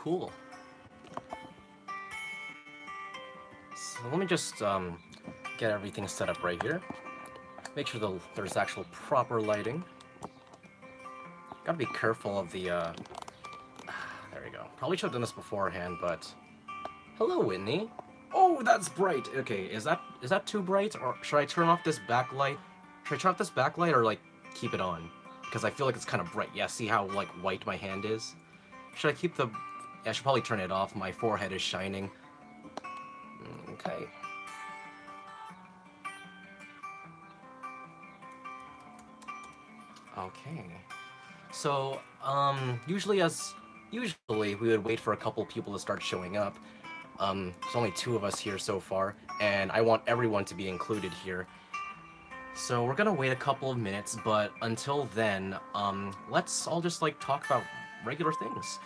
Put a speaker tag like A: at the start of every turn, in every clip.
A: cool. So let me just get everything set up right here. Make sure there's actual proper lighting. Gotta be careful of the, there we go. Probably should have done this beforehand, but... Hello, Whitney. Oh, that's bright! Okay, is that too bright? Or should I turn off this backlight? Should I turn off this backlight or, like, keep it on? Because I feel like it's kind of bright. Yeah, see how, like, white my hand is? Should I keep the... Yeah, I should probably turn it off. My forehead is shining. Okay. Okay. So, usually we would wait for a couple people to start showing up. There's only 2 of us here so far, and I want everyone to be included here. So we're gonna wait a couple of minutes, but until then, let's all just, like, talk about regular things.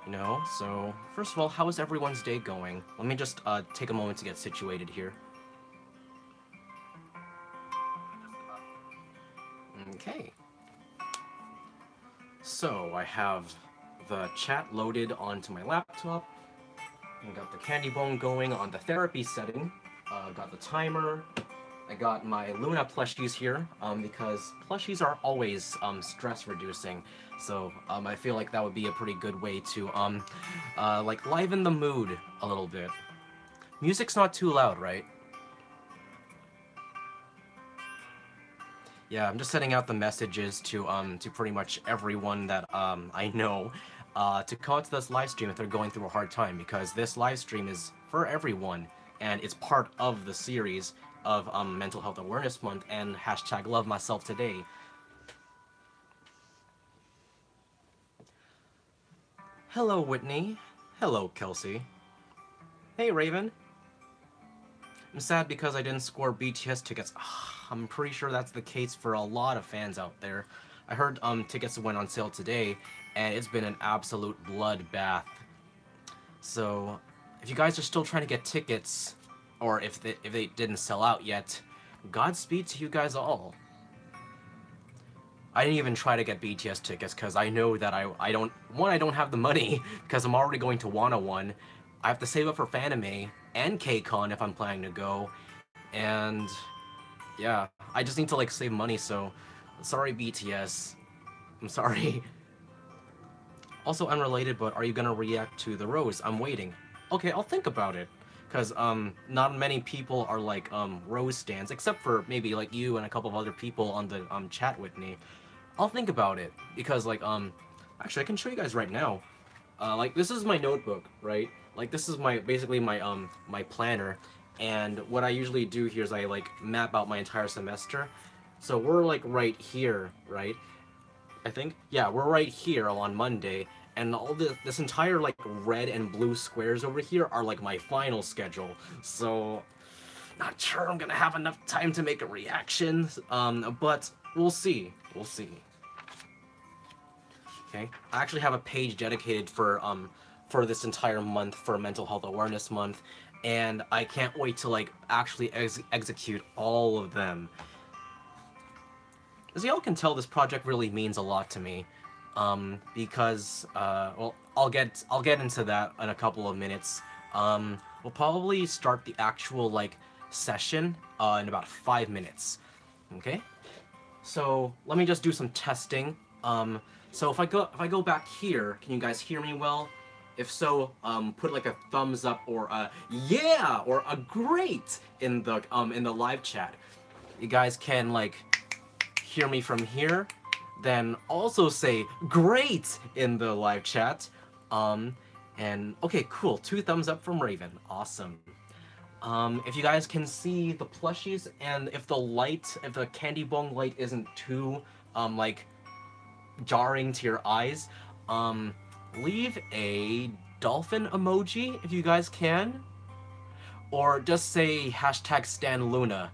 A: You know, so, first of all, how is everyone's day going? Let me just, take a moment to get situated here. Okay. So, I have the chat loaded onto my laptop. I got the candy bone going on the therapy setting. Got the timer. I got my Luna plushies here, because plushies are always stress reducing. So I feel like that would be a pretty good way to like liven the mood a little bit. Music's not too loud, right? Yeah, I'm just sending out the messages to pretty much everyone that I know to come to this live stream if they're going through a hard time, because this live stream is for everyone and it's part of the series of Mental Health Awareness Month and hashtag Love Myself Today. Hello, Whitney. Hello, Kelsey. Hey, Raven. I'm sad because I didn't score BTS tickets. I'm pretty sure that's the case for a lot of fans out there. I heard tickets went on sale today, and it's been an absolute bloodbath. So, if you guys are still trying to get tickets, or if they didn't sell out yet, Godspeed to you guys all. I didn't even try to get BTS tickets because I know that I don't have the money because I'm already going to Wanna One. I have to save up for Fanime and KCON if I'm planning to go, and yeah, I just need to like save money. So sorry, BTS. I'm sorry. Also unrelated, but are you gonna react to the Rose? I'm waiting. Okay, I'll think about it. Cause not many people are like Rose stans, except for maybe like you and a couple of other people on the chat with me. I'll think about it because like actually I can show you guys right now. Like this is my notebook, right? Like this is basically my my planner, and what I usually do here is I like map out my entire semester. So we're like right here, right? I think, yeah, we're right here on Monday, and all this entire like red and blue squares over here are like my final schedule. So not sure I'm gonna have enough time to make a reaction, but we'll see. We'll see. Okay, I actually have a page dedicated for this entire month, for Mental Health Awareness Month, and I can't wait to like actually execute all of them. As y'all can tell, this project really means a lot to me, because well, I'll get into that in a couple of minutes. We'll probably start the actual like session in about 5 minutes. Okay, so let me just do some testing. So if I go back here, can you guys hear me well? If so, put like a thumbs up or a yeah or a great in the live chat. You guys can like hear me from here, then also say great in the live chat. And okay, cool, 2 thumbs up from Raven, awesome. If you guys can see the plushies, and if the candy bone light isn't too like jarring to your eyes, leave a dolphin emoji if you guys can. Or just say hashtag Stan Luna.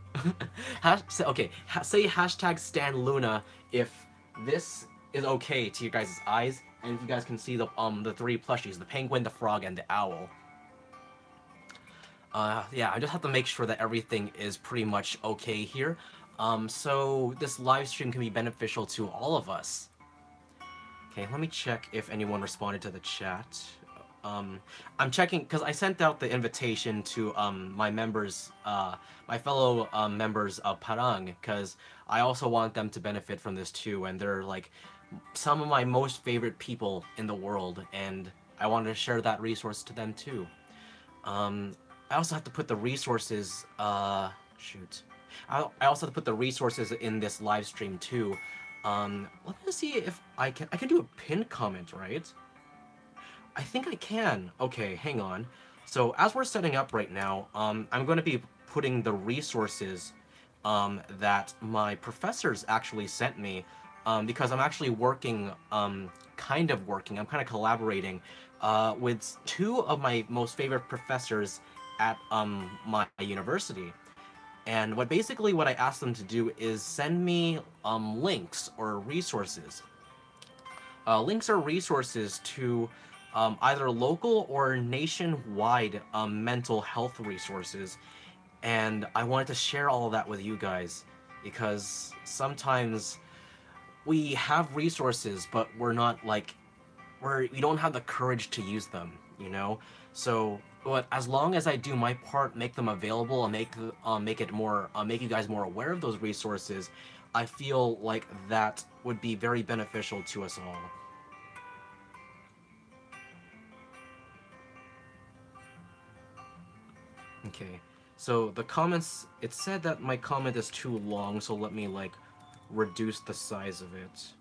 A: Say hashtag Stan Luna if this is okay to you guys' eyes, and if you guys can see the 3 plushies, the penguin, the frog, and the owl. Yeah, I just have to make sure that everything is pretty much okay here, so this live stream can be beneficial to all of us. Okay, let me check if anyone responded to the chat. I'm checking because I sent out the invitation to my members, my fellow members of Parang, because I also want them to benefit from this too, and they're like some of my most favorite people in the world, and I wanted to share that resource to them too. Um, I also have to put the resources. Shoot. I also have to put the resources in this live stream too. Let me see if I can. I can do a pinned comment, right? I think I can. Okay, hang on. So as we're setting up right now, I'm going to be putting the resources that my professors actually sent me, because I'm actually working, I'm kind of collaborating with two of my most favorite professors at my university. And what I asked them to do is send me links or resources. Links or resources to either local or nationwide mental health resources. And I wanted to share all of that with you guys because sometimes we have resources, but we're not like, we don't have the courage to use them, you know? So, but as long as I do my part, make them available and make you guys more aware of those resources, I feel like that would be very beneficial to us all. Okay, so the comments, it said that my comment is too long, so let me, like, reduce the size of it.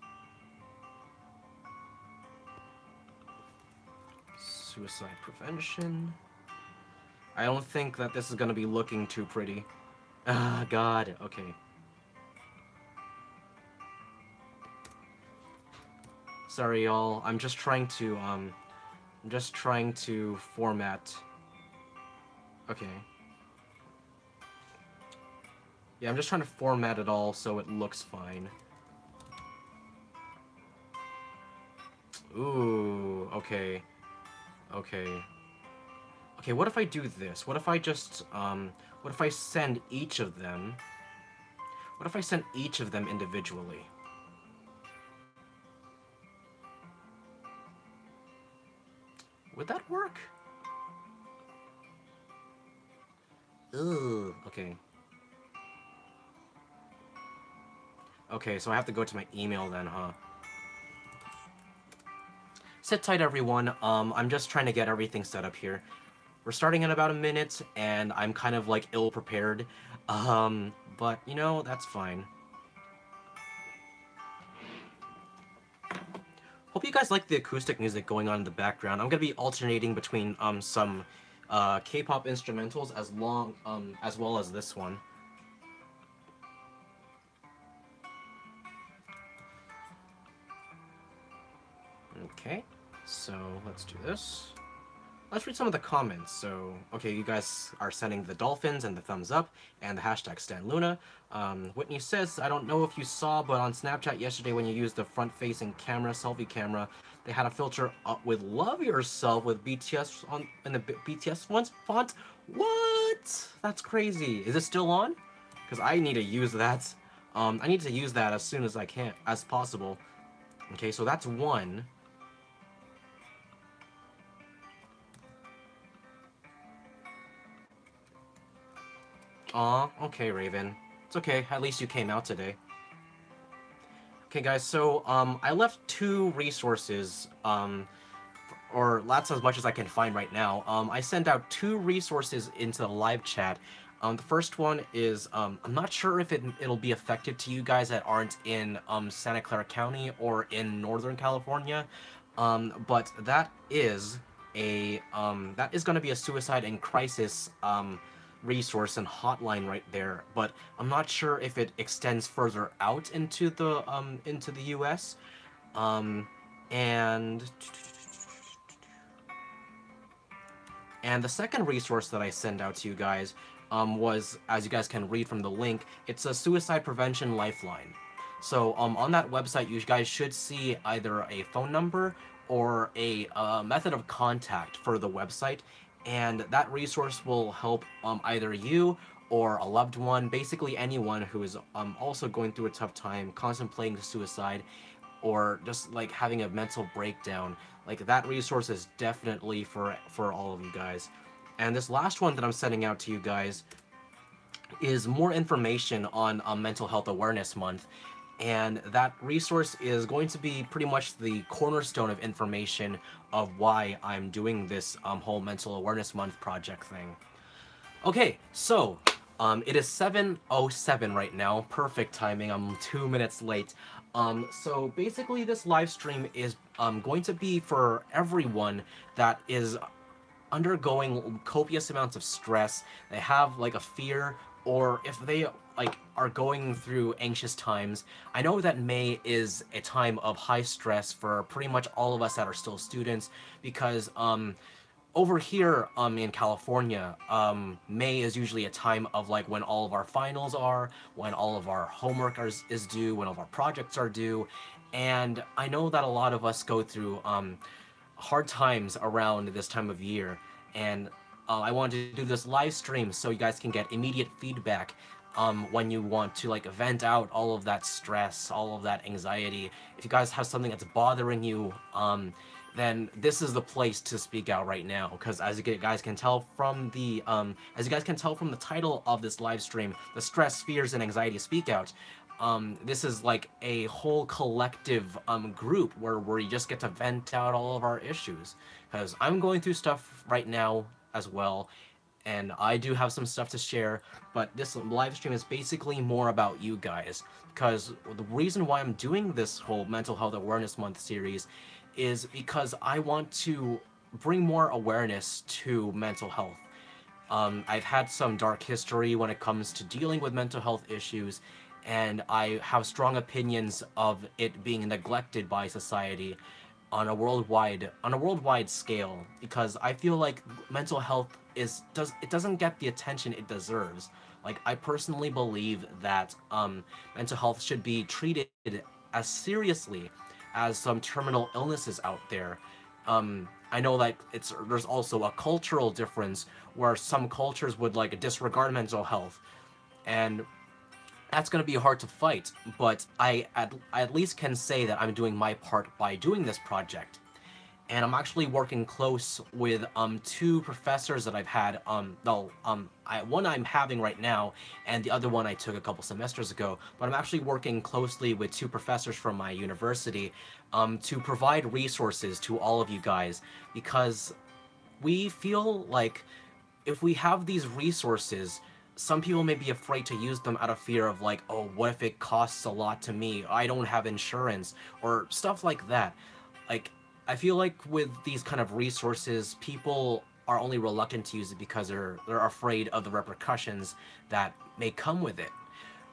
A: Suicide prevention. I don't think that this is gonna be looking too pretty. Ah, God, okay. Sorry, y'all, I'm just trying to format. Okay. Yeah, I'm just trying to format it all so it looks fine. Ooh, okay. Okay. Okay, what if I do this? What if I just, what if I send each of them... What if I send each of them individually? Would that work? Ugh, okay. Okay, so I have to go to my email then, huh? Sit tight, everyone. I'm just trying to get everything set up here. We're starting in about a minute, and I'm kind of, like, ill-prepared. But, you know, that's fine. Hope you guys like the acoustic music going on in the background. I'm gonna be alternating between, some, K-pop instrumentals as well as this one. Okay, so let's do this. Let's read some of the comments. So, okay, you guys are sending the dolphins and the thumbs up and the hashtag #StanLuna. Whitney says, I don't know if you saw, but on Snapchat yesterday when you used the front-facing camera, selfie camera, they had a filter up with Love Yourself with BTS in the BTS font. What? That's crazy. Is it still on? Because I need to use that. I need to use that as soon as I can, as possible. Okay, so that's one. Aw, okay, Raven. It's okay, at least you came out today. Okay, guys, so, I left two resources, or that's as much as I can find right now. I sent out two resources into the live chat. The first one is, I'm not sure if it'll be effective to you guys that aren't in, Santa Clara County or in Northern California, but that is gonna be a suicide and crisis, resource and hotline right there, but I'm not sure if it extends further out into the US. And the second resource that I send out to you guys was, as you guys can read from the link, it's a suicide prevention lifeline. So on that website, you guys should see either a phone number or a method of contact for the website, and that resource will help either you or a loved one, basically anyone who is also going through a tough time, contemplating suicide. or just like having a mental breakdown, like that resource is definitely for all of you guys. And this last one that I'm sending out to you guys is more information on Mental Health Awareness Month. And that resource is going to be pretty much the cornerstone of information of why I'm doing this whole Mental Awareness Month project thing. Okay, so it is 7:07 right now. Perfect timing. I'm 2 minutes late. So basically, this live stream is going to be for everyone that is undergoing copious amounts of stress. They have like a fear, or if they like are going through anxious times. I know that May is a time of high stress for pretty much all of us that are still students, because over here in California, May is usually a time of like when all of our finals are, when all of our homework is due, when all of our projects are due. And I know that a lot of us go through hard times around this time of year, and I wanted to do this live stream so you guys can get immediate feedback when you want to like vent out all of that stress, all of that anxiety. If you guys have something that's bothering you, then this is the place to speak out right now. Because as you guys can tell from the title of this live stream, the stress, fears, and anxiety speak out. This is like a whole collective group where you just get to vent out all of our issues. Because I'm going through stuff right now as well, and I do have some stuff to share, but this live stream is basically more about you guys. Because the reason why I'm doing this whole Mental Health Awareness Month series is because I want to bring more awareness to mental health. I've had some dark history when it comes to dealing with mental health issues, and I have strong opinions of it being neglected by society on a worldwide scale, because I feel like mental health doesn't get the attention it deserves. Like, I personally believe that mental health should be treated as seriously as some terminal illnesses out there. I know that there's also a cultural difference where some cultures would like disregard mental health, and that's going to be hard to fight, but I at least can say that I'm doing my part by doing this project. And I'm actually working close with two professors that I've had. One I'm having right now, and the other one I took a couple semesters ago. But I'm actually working closely with two professors from my university to provide resources to all of you guys, because we feel like if we have these resources, some people may be afraid to use them out of fear of like, oh, what if it costs a lot to me? I don't have insurance, or stuff like that. Like, I feel like with these kind of resources, people are only reluctant to use it because they're afraid of the repercussions that may come with it.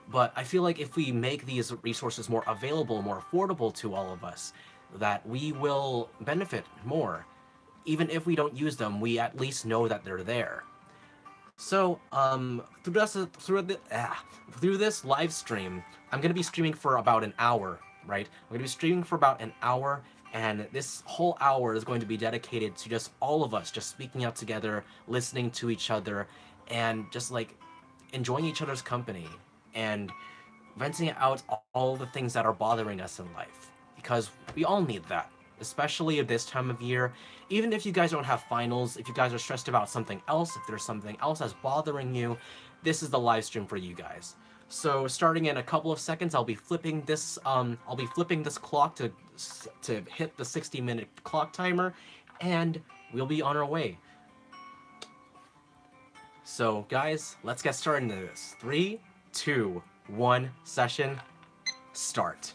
A: But I feel like if we make these resources more available, more affordable to all of us, that we will benefit more. Even if we don't use them, we at least know that they're there. So, through this live stream, I'm gonna be streaming for about an hour, right? I'm gonna be streaming for about an hour, and this whole hour is going to be dedicated to just all of us just speaking out together, listening to each other, and just like enjoying each other's company and venting out all the things that are bothering us in life, because we all need that, especially at this time of year. Even if you guys don't have finals, if you guys are stressed about something else, if there's something else that's bothering you, this is the live stream for you guys. So starting in a couple of seconds, I'll be flipping this clock to hit the 60-minute clock timer, and we'll be on our way. So guys, let's get started into this. 3, 2, 1, session start.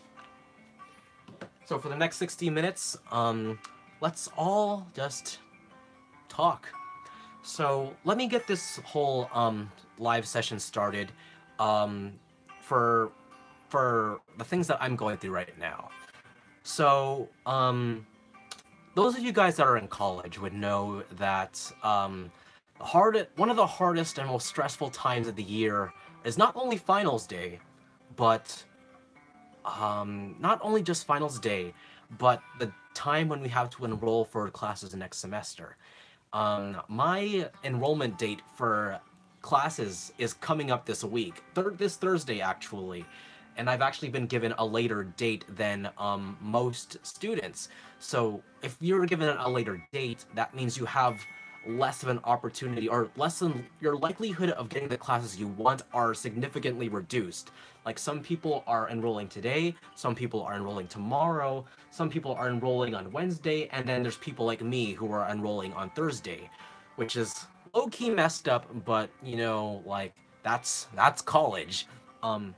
A: So for the next 60 minutes, let's all just talk. So let me get this whole live session started for the things that I'm going through right now. So those of you guys that are in college would know that one of the hardest and most stressful times of the year is not only finals day, but not only just finals day, but the time when we have to enroll for classes next semester. My enrollment date for classes is coming up this week, this Thursday actually, and I've actually been given a later date than most students. So if you're given a later date, that means you have less of an opportunity, or less than your likelihood of getting the classes you want are significantly reduced. Like, some people are enrolling today, some people are enrolling tomorrow, some people are enrolling on Wednesday, and then there's people like me who are enrolling on Thursday, which is low-key messed up, but you know, like, that's college. Um,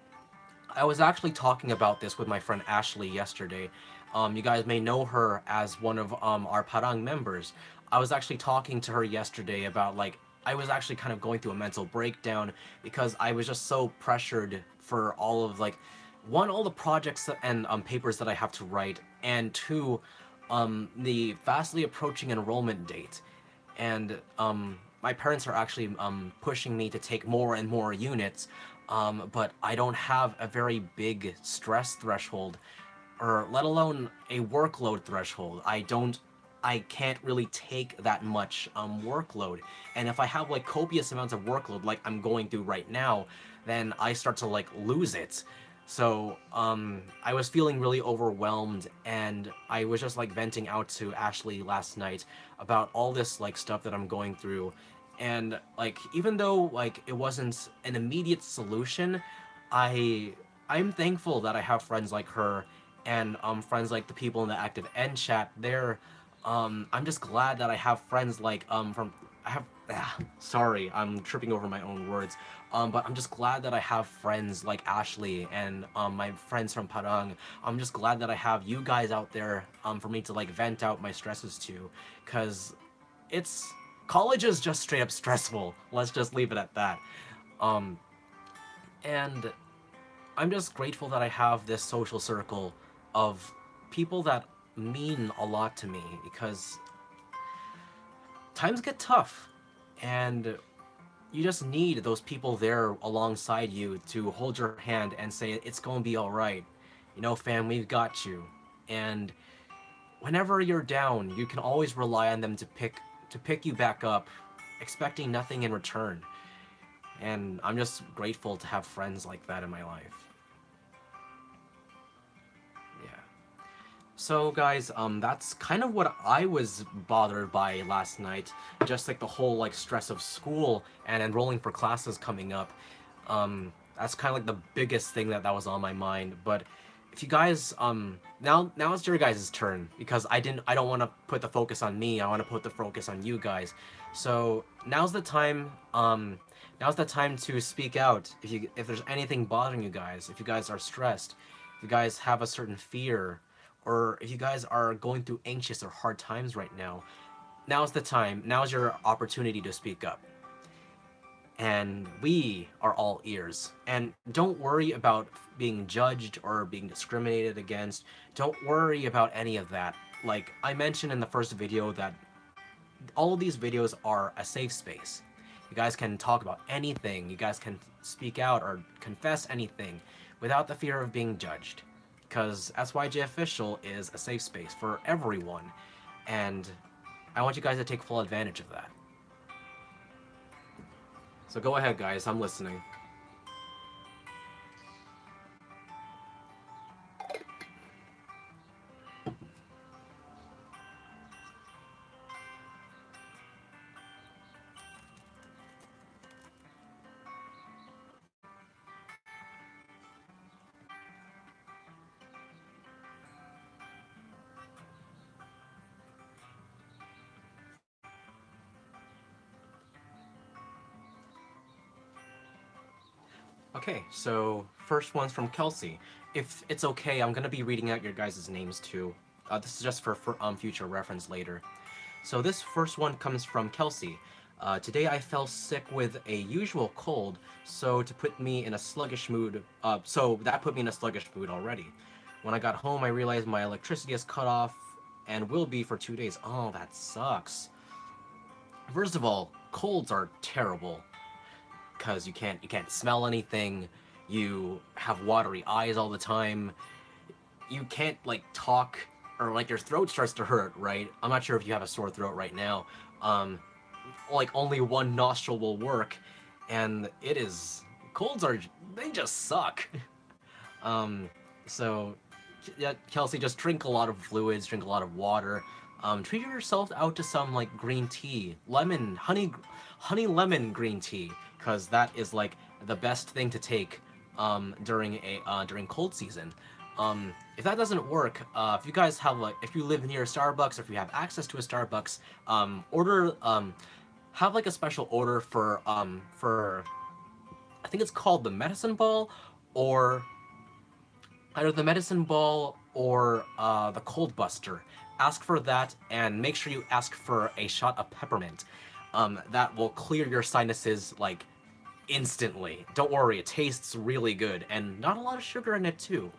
A: I was actually talking about this with my friend Ashley yesterday. You guys may know her as one of our Parang members. I was actually talking to her yesterday about, like, I was actually kind of going through a mental breakdown because I was just so pressured for all of, like, one, all the projects and papers that I have to write, and two, the fastly approaching enrollment date. And my parents are actually pushing me to take more and more units, but I don't have a very big stress threshold, or let alone a workload threshold. I can't really take that much workload, and if I have like copious amounts of workload like I'm going through right now, then I start to like lose it. So I was feeling really overwhelmed, and I was just like venting out to Ashley last night about all this like stuff that I'm going through. And like, even though like it wasn't an immediate solution, I'm thankful that I have friends like her, and friends like the people in the active end chat there. I'm just glad that I have friends like from I have sorry, I'm tripping over my own words. But I'm just glad that I have friends like Ashley and my friends from Parang. I'm just glad that I have you guys out there for me to like vent out my stresses to, cause it's college is just straight up stressful. Let's just leave it at that. Um, and I'm just grateful that I have this social circle of people that mean a lot to me, because times get tough, and you just need those people there alongside you to hold your hand and say it's gonna be all right. You know, fam, we've got you. And whenever you're down, you can always rely on them to pick you back up, expecting nothing in return. And I'm just grateful to have friends like that in my life. Yeah. So guys, that's kind of what I was bothered by last night. Just like the whole like stress of school and enrolling for classes coming up. That's kind of like the biggest thing that was on my mind. But if you guys, now it's your guys' turn, because I don't want to put the focus on me. I want to put the focus on you guys. So now's the time. Now's the time to speak out. If there's anything bothering you guys, if you guys are stressed, if you guys have a certain fear, or if you guys are going through anxious or hard times right now, now's the time. Now's your opportunity to speak up. And we are all ears. And don't worry about being judged or being discriminated against. Don't worry about any of that. Like I mentioned in the first video, that all of these videos are a safe space. You guys can talk about anything. You guys can speak out or confess anything without the fear of being judged. Because SYJofficial is a safe space for everyone. And I want you guys to take full advantage of that. So go ahead, guys. I'm listening. Okay, so first one's from Kelsey. If it's okay, I'm gonna be reading out your guys' names too. This is just for future reference later. So this first one comes from Kelsey. Today I fell sick with a usual cold, so that put me in a sluggish mood already. When I got home, I realized my electricity is cut off and will be for 2 days. Oh, that sucks. First of all, colds are terrible, because you can't smell anything, you have watery eyes all the time, you can't like talk, or like your throat starts to hurt, right? I'm not sure if you have a sore throat right now. Like only one nostril will work, and colds are, they just suck. So, yeah, Kelsey, just drink a lot of fluids, drink a lot of water. Treat yourself out to some like green tea, honey lemon green tea, because that is like the best thing to take during cold season. If that doesn't work, if you guys have like if you live near a Starbucks or if you have access to a Starbucks, order have like a special order for I think it's called the medicine ball or either the medicine ball or the cold buster. Ask for that and make sure you ask for a shot of peppermint. That will clear your sinuses like instantly. Don't worry, it tastes really good and not a lot of sugar in it too.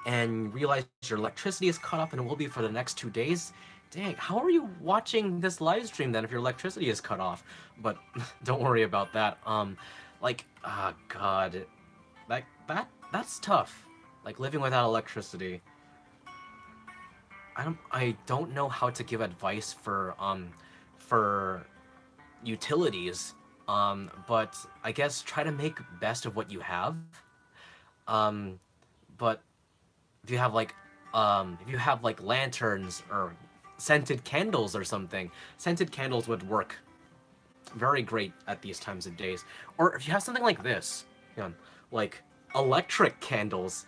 A: And realize your electricity is cut off and it will be for the next 2 days. Dang, how are you watching this live stream then if your electricity is cut off? But don't worry about that. God, that's tough. Like living without electricity. I don't know how to give advice for utilities. But I guess try to make best of what you have. But if you have like lanterns or scented candles or something, scented candles would work very great at these times of days. Or if you have something like this, like electric candles.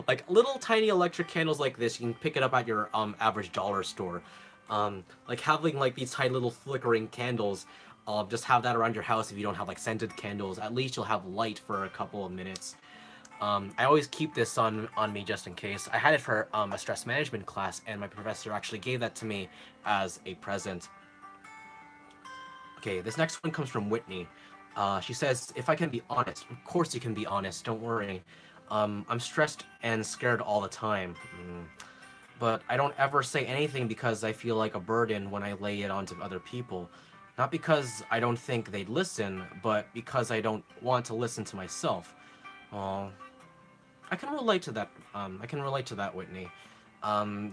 A: Like little tiny electric candles like this, you can pick it up at your average dollar store. Like having like these tiny little flickering candles, just have that around your house if you don't have like scented candles. At least you'll have light for a couple of minutes. I always keep this on me just in case. I had it for a stress management class, and my professor actually gave that to me as a present. Okay, this next one comes from Whitney. She says, if I can be honest, of course you can be honest, don't worry. I'm stressed and scared all the time. But I don't ever say anything because I feel like a burden when I lay it onto other people. Not because I don't think they'd listen, but because I don't want to listen to myself. Oh, I can relate to that. I can relate to that, Whitney.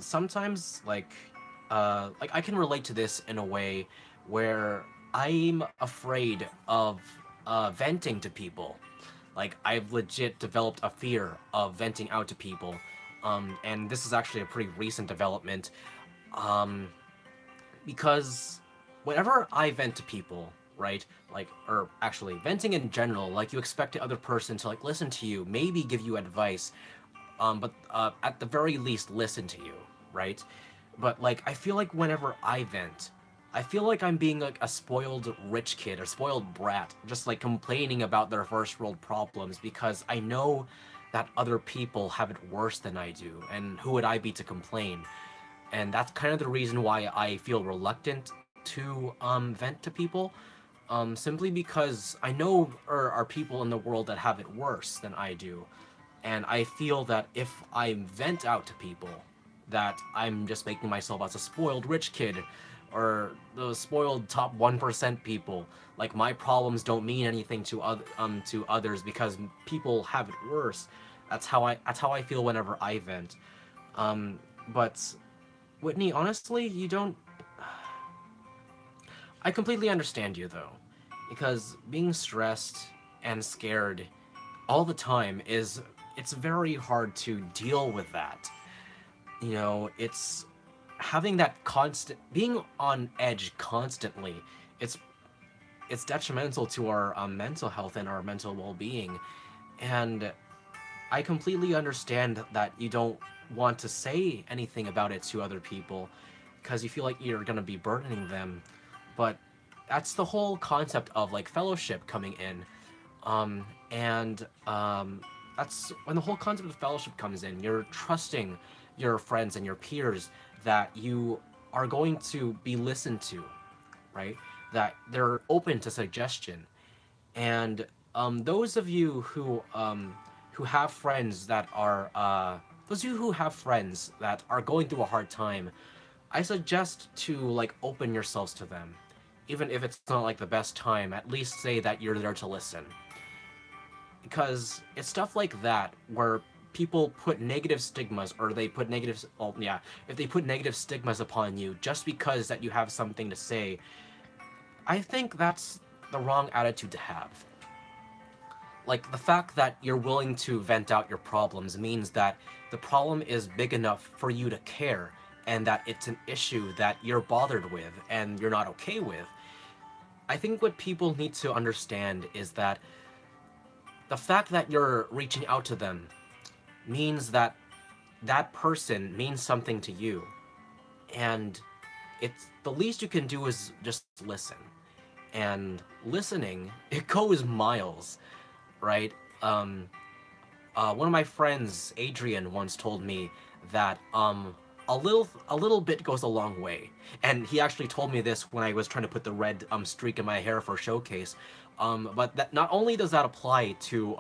A: Sometimes, like I can relate to this in a way where I'm afraid of venting to people. Like, I've legit developed a fear of venting out to people. And this is actually a pretty recent development. Because whenever I vent to people, right? Like, or actually, venting in general, like, you expect the other person to, like, listen to you, maybe give you advice, but at the very least, listen to you, right? But, like, I feel like whenever I vent, I feel like I'm being, like, a spoiled rich kid or spoiled brat, just, like, complaining about their first world problems, because I know that other people have it worse than I do, and who would I be to complain? And that's kind of the reason why I feel reluctant to vent to people, simply because I know there are people in the world that have it worse than I do, and I feel that if I vent out to people, that I'm just making myself as a spoiled rich kid, or the spoiled top 1% people. Like, my problems don't mean anything to others because people have it worse. That's how I feel whenever I vent. But Whitney, honestly, you don't. I completely understand you though, because being stressed and scared all the time it's very hard to deal with that. You know, it's having that constant being on edge constantly. It's detrimental to our mental health and our mental well-being, and I completely understand that you don't want to say anything about it to other people because you feel like you're gonna be burdening them. But that's the whole concept of like fellowship coming in, and that's when the whole concept of fellowship comes in. You're trusting your friends and your peers that you are going to be listened to, right? That they're open to suggestion, and those of you who have friends that are those of you who have friends that are going through a hard time, I suggest to like open yourselves to them. Even if it's not like the best time, at least say that you're there to listen. Because it's stuff like that where people put negative stigmas, or they put negative, well, yeah, if they put negative stigmas upon you just because that you have something to say, I think that's the wrong attitude to have. like, the fact that you're willing to vent out your problems means that the problem is big enough for you to care, and that it's an issue that you're bothered with and you're not okay with. I think what people need to understand is that the fact that you're reaching out to them means that that person means something to you. And it's the least you can do is just listen. And listening, it goes miles, right? One of my friends, Adrian, once told me that a little bit goes a long way, and he actually told me this when I was trying to put the red streak in my hair for showcase. But that not only does that apply to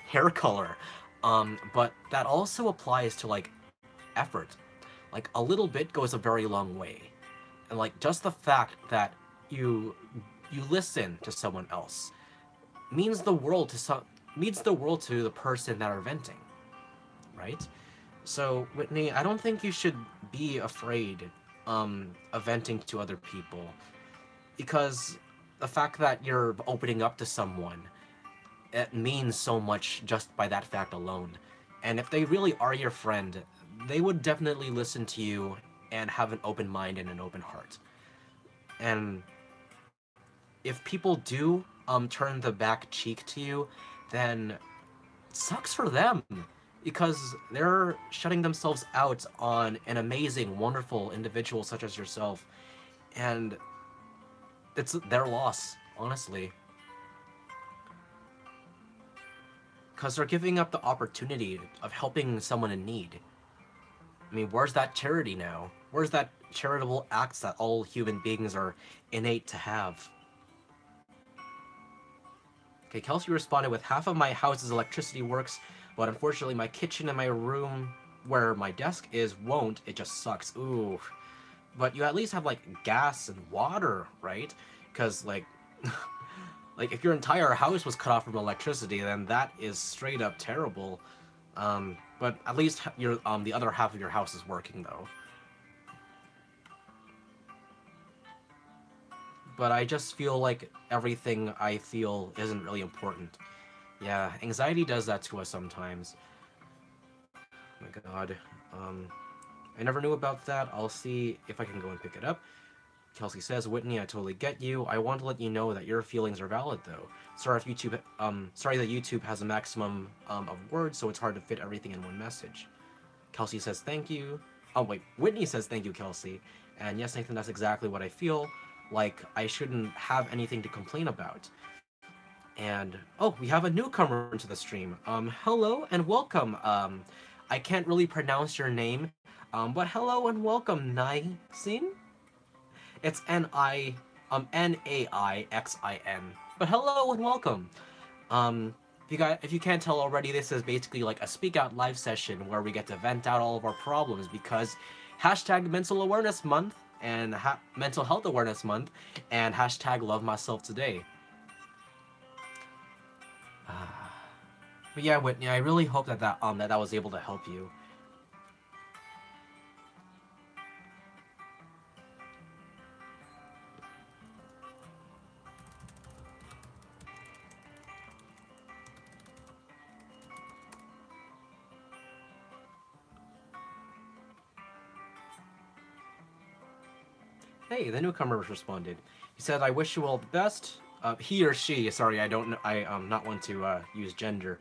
A: hair color, but that also applies to like effort. Like a little bit goes a very long way, and like just the fact that you you listen to someone else means the world to the person that are venting, right? So Whitney, I don't think you should be afraid of venting to other people, because the fact that you're opening up to someone, it means so much just by that fact alone. And if they really are your friend, they would definitely listen to you and have an open mind and an open heart. And if people do turn the back cheek to you, then it sucks for them, because they're shutting themselves out on an amazing, wonderful individual such as yourself, and it's their loss, honestly, because they're giving up the opportunity of helping someone in need. I mean, where's that charity now? Where's that charitable acts that all human beings are innate to have? Okay, Kelsey responded with, half of my house's electricity works, but unfortunately my kitchen and my room where my desk is won't. It just sucks. Ooh. But you at least have, like, gas and water, right? Because, like, like, if your entire house was cut off from electricity, then that is straight up terrible. But at least your the other half of your house is working, though. But I just feel like everything I feel isn't really important. Yeah, anxiety does that to us sometimes. Oh my god. I never knew about that. I'll see if I can go and pick it up. Kelsey says, Whitney, I totally get you. I want to let you know that your feelings are valid, though. Sorry if YouTube, sorry that YouTube has a maximum of words, so it's hard to fit everything in one message. Kelsey says, thank you. Oh, wait, Whitney says, thank you, Kelsey. And yes, Nathan, that's exactly what I feel. Like, I shouldn't have anything to complain about. And, oh, we have a newcomer into the stream. Hello and welcome. I can't really pronounce your name, but hello and welcome, Nixin. It's Naixin. But hello and welcome. If you can't tell already, this is basically like a speak out live session where we get to vent out all of our problems, because hashtag mental awareness month and mental health awareness month and hashtag love myself today. But yeah, Whitney, I really hope that was able to help you. Hey, the newcomer responded. He said, I wish you all the best. He or she, sorry, I don't know, not want to use gender.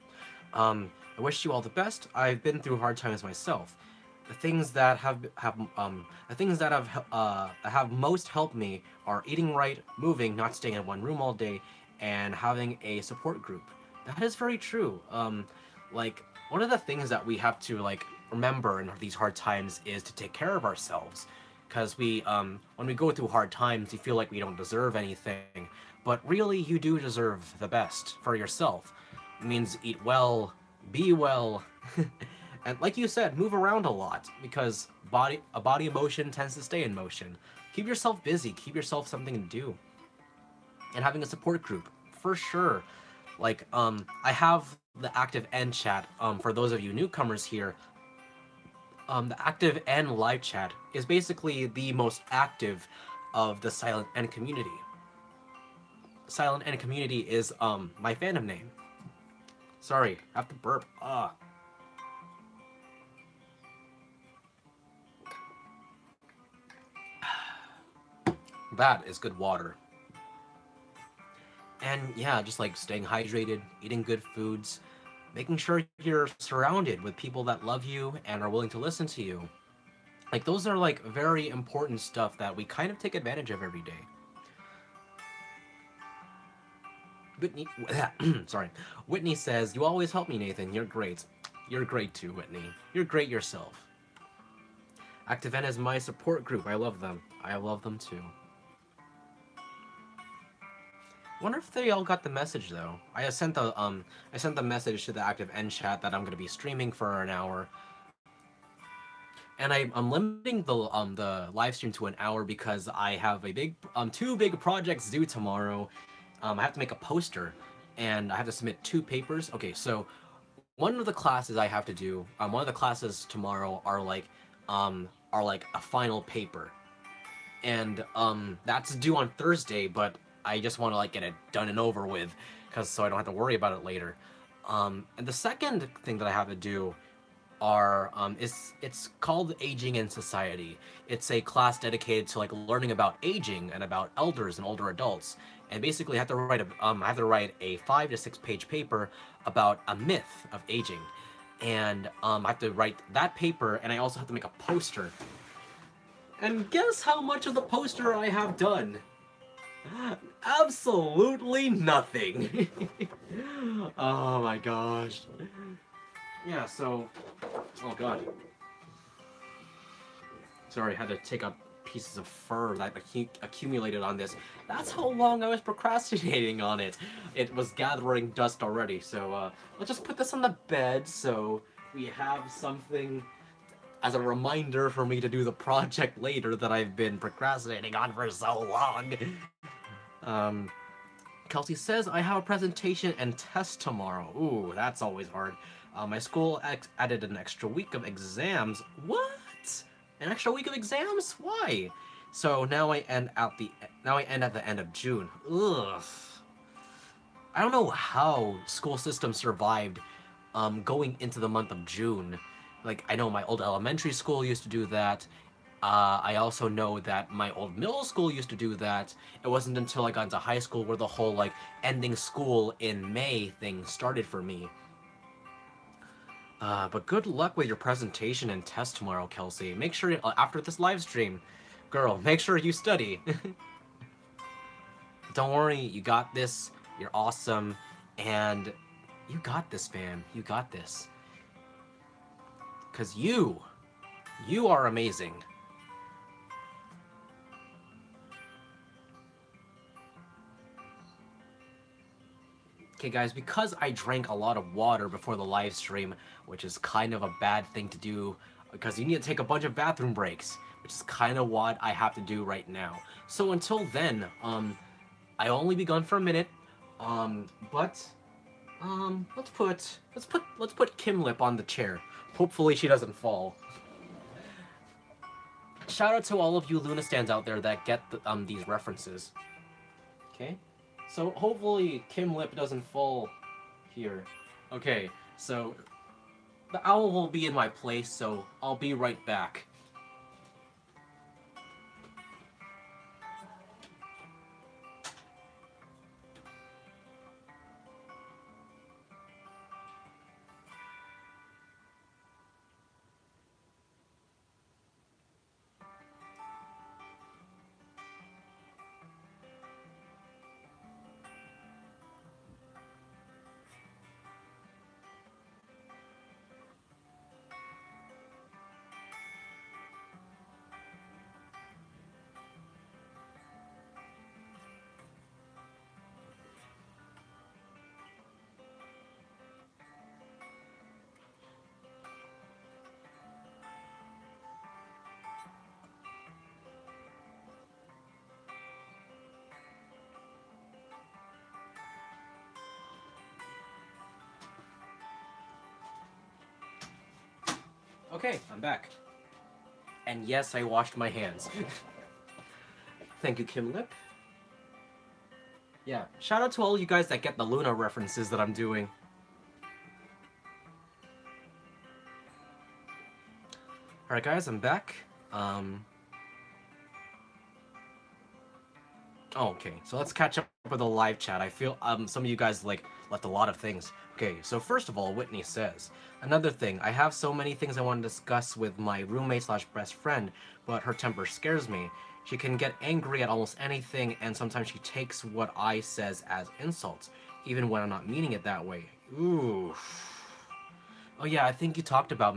A: I wish you all the best. I've been through hard times myself. The things that have most helped me are eating right, moving, not staying in one room all day, and having a support group. That is very true. Like, one of the things that we have to, like, remember in these hard times is to take care of ourselves. Because when we go through hard times, you feel like we don't deserve anything. But really, you do deserve the best for yourself. It means eat well, be well, and like you said, move around a lot, because a body in motion tends to stay in motion. Keep yourself busy, keep yourself something to do. And having a support group, for sure. Like, I have the Active N chat, for those of you newcomers here. The Active N live chat is basically the most active of the Silent N community. Silent N community is my fandom name. Sorry, I have to burp. That is good water. And yeah, just like staying hydrated, eating good foods, making sure you're surrounded with people that love you and are willing to listen to you. Like, those are like very important stuff that we kind of take advantage of every day. Whitney, sorry. Whitney says, "You always help me, Nathan. You're great. You're great too, Whitney. You're great yourself." ActiveN is my support group. I love them. I love them too. Wonder if they all got the message though. I sent the message to the ActiveN chat that I'm gonna be streaming for an hour. And I'm limiting the live stream to an hour because I have a big two big projects due tomorrow. I have to make a poster, and I have to submit 2 papers. Okay, so one of the classes I have to do, one of the classes tomorrow are like a final paper, and that's due on Thursday. But I just want to like get it done and over with, so I don't have to worry about it later. And the second thing that I have to do are it's called Aging in Society. It's a class dedicated to like learning about aging and about elders and older adults. And basically, I have to write a 5 to 6 page paper about a myth of aging, and I have to write that paper, and I also have to make a poster. And guess how much of the poster I have done? Absolutely nothing. Oh my gosh. Yeah, so... Oh god. Sorry, I had to take out pieces of fur that accumulated on this. That's how long I was procrastinating on it. It was gathering dust already, so let's just put this on the bed so we have something as a reminder for me to do the project later that I've been procrastinating on for so long. Kelsey says, "I have a presentation and test tomorrow." Ooh, that's always hard. My school added an extra week of exams. What? An extra week of exams? Why? So now I end at the end of June. Ugh. I don't know how school system survived going into the month of June. Like, I know my old elementary school used to do that. I also know that my old middle school used to do that. It wasn't until I got into high school where the whole, like, ending school in May thing started for me. But good luck with your presentation and test tomorrow, Kelsey. Make sure, after this live stream, girl, make sure you study. Don't worry, you got this. You're awesome. And you got this, fam. You got this. Because you are amazing. Okay, guys, because I drank a lot of water before the live stream, which is kind of a bad thing to do, because you need to take a bunch of bathroom breaks, which is kind of what I have to do right now. So until then, I'll only be gone for a minute, but let's put Kim Lip on the chair. Hopefully she doesn't fall. Shout out to all of you Luna stands out there that get these references. Okay. So hopefully Kim Lip doesn't fall here. Okay, so the owl will be in my place, so I'll be right back. Okay, I'm back. And yes, I washed my hands. Thank you, Kim Lip. Yeah, shout out to all you guys that get the Luna references that I'm doing. Alright guys, I'm back. Okay, so let's catch up with the live chat. I feel some of you guys like left a lot of things. Okay, so first of all, Whitney says, another thing, I have so many things I want to discuss with my roommate slash best friend, but her temper scares me. She can get angry at almost anything, and sometimes she takes what I says as insults, even when I'm not meaning it that way. Ooh. Oh yeah, I think you talked about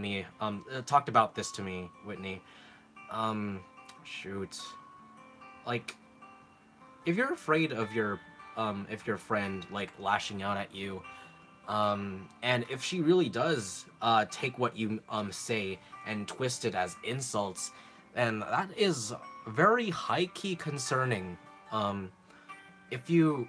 A: talked about this to me, Whitney. Shoot. Like, if you're afraid of if your friend, like, lashing out at you, and if she really does, take what you, say and twist it as insults, then that is very high-key concerning. If you,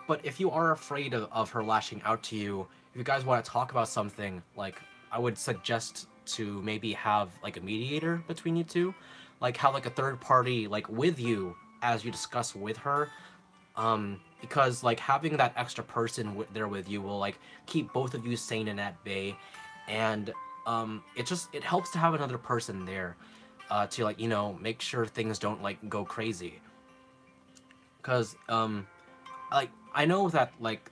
A: but if you are afraid of her lashing out to you, if you guys want to talk about something, like, I would suggest to maybe have, like, a mediator between you two, like, have, like, a third party, like, with you as you discuss with her, because, like, having that extra person there with you will, like, keep both of you sane and at bay, and it helps to have another person there, to, like, make sure things don't, like, go crazy, because like, I know that, like,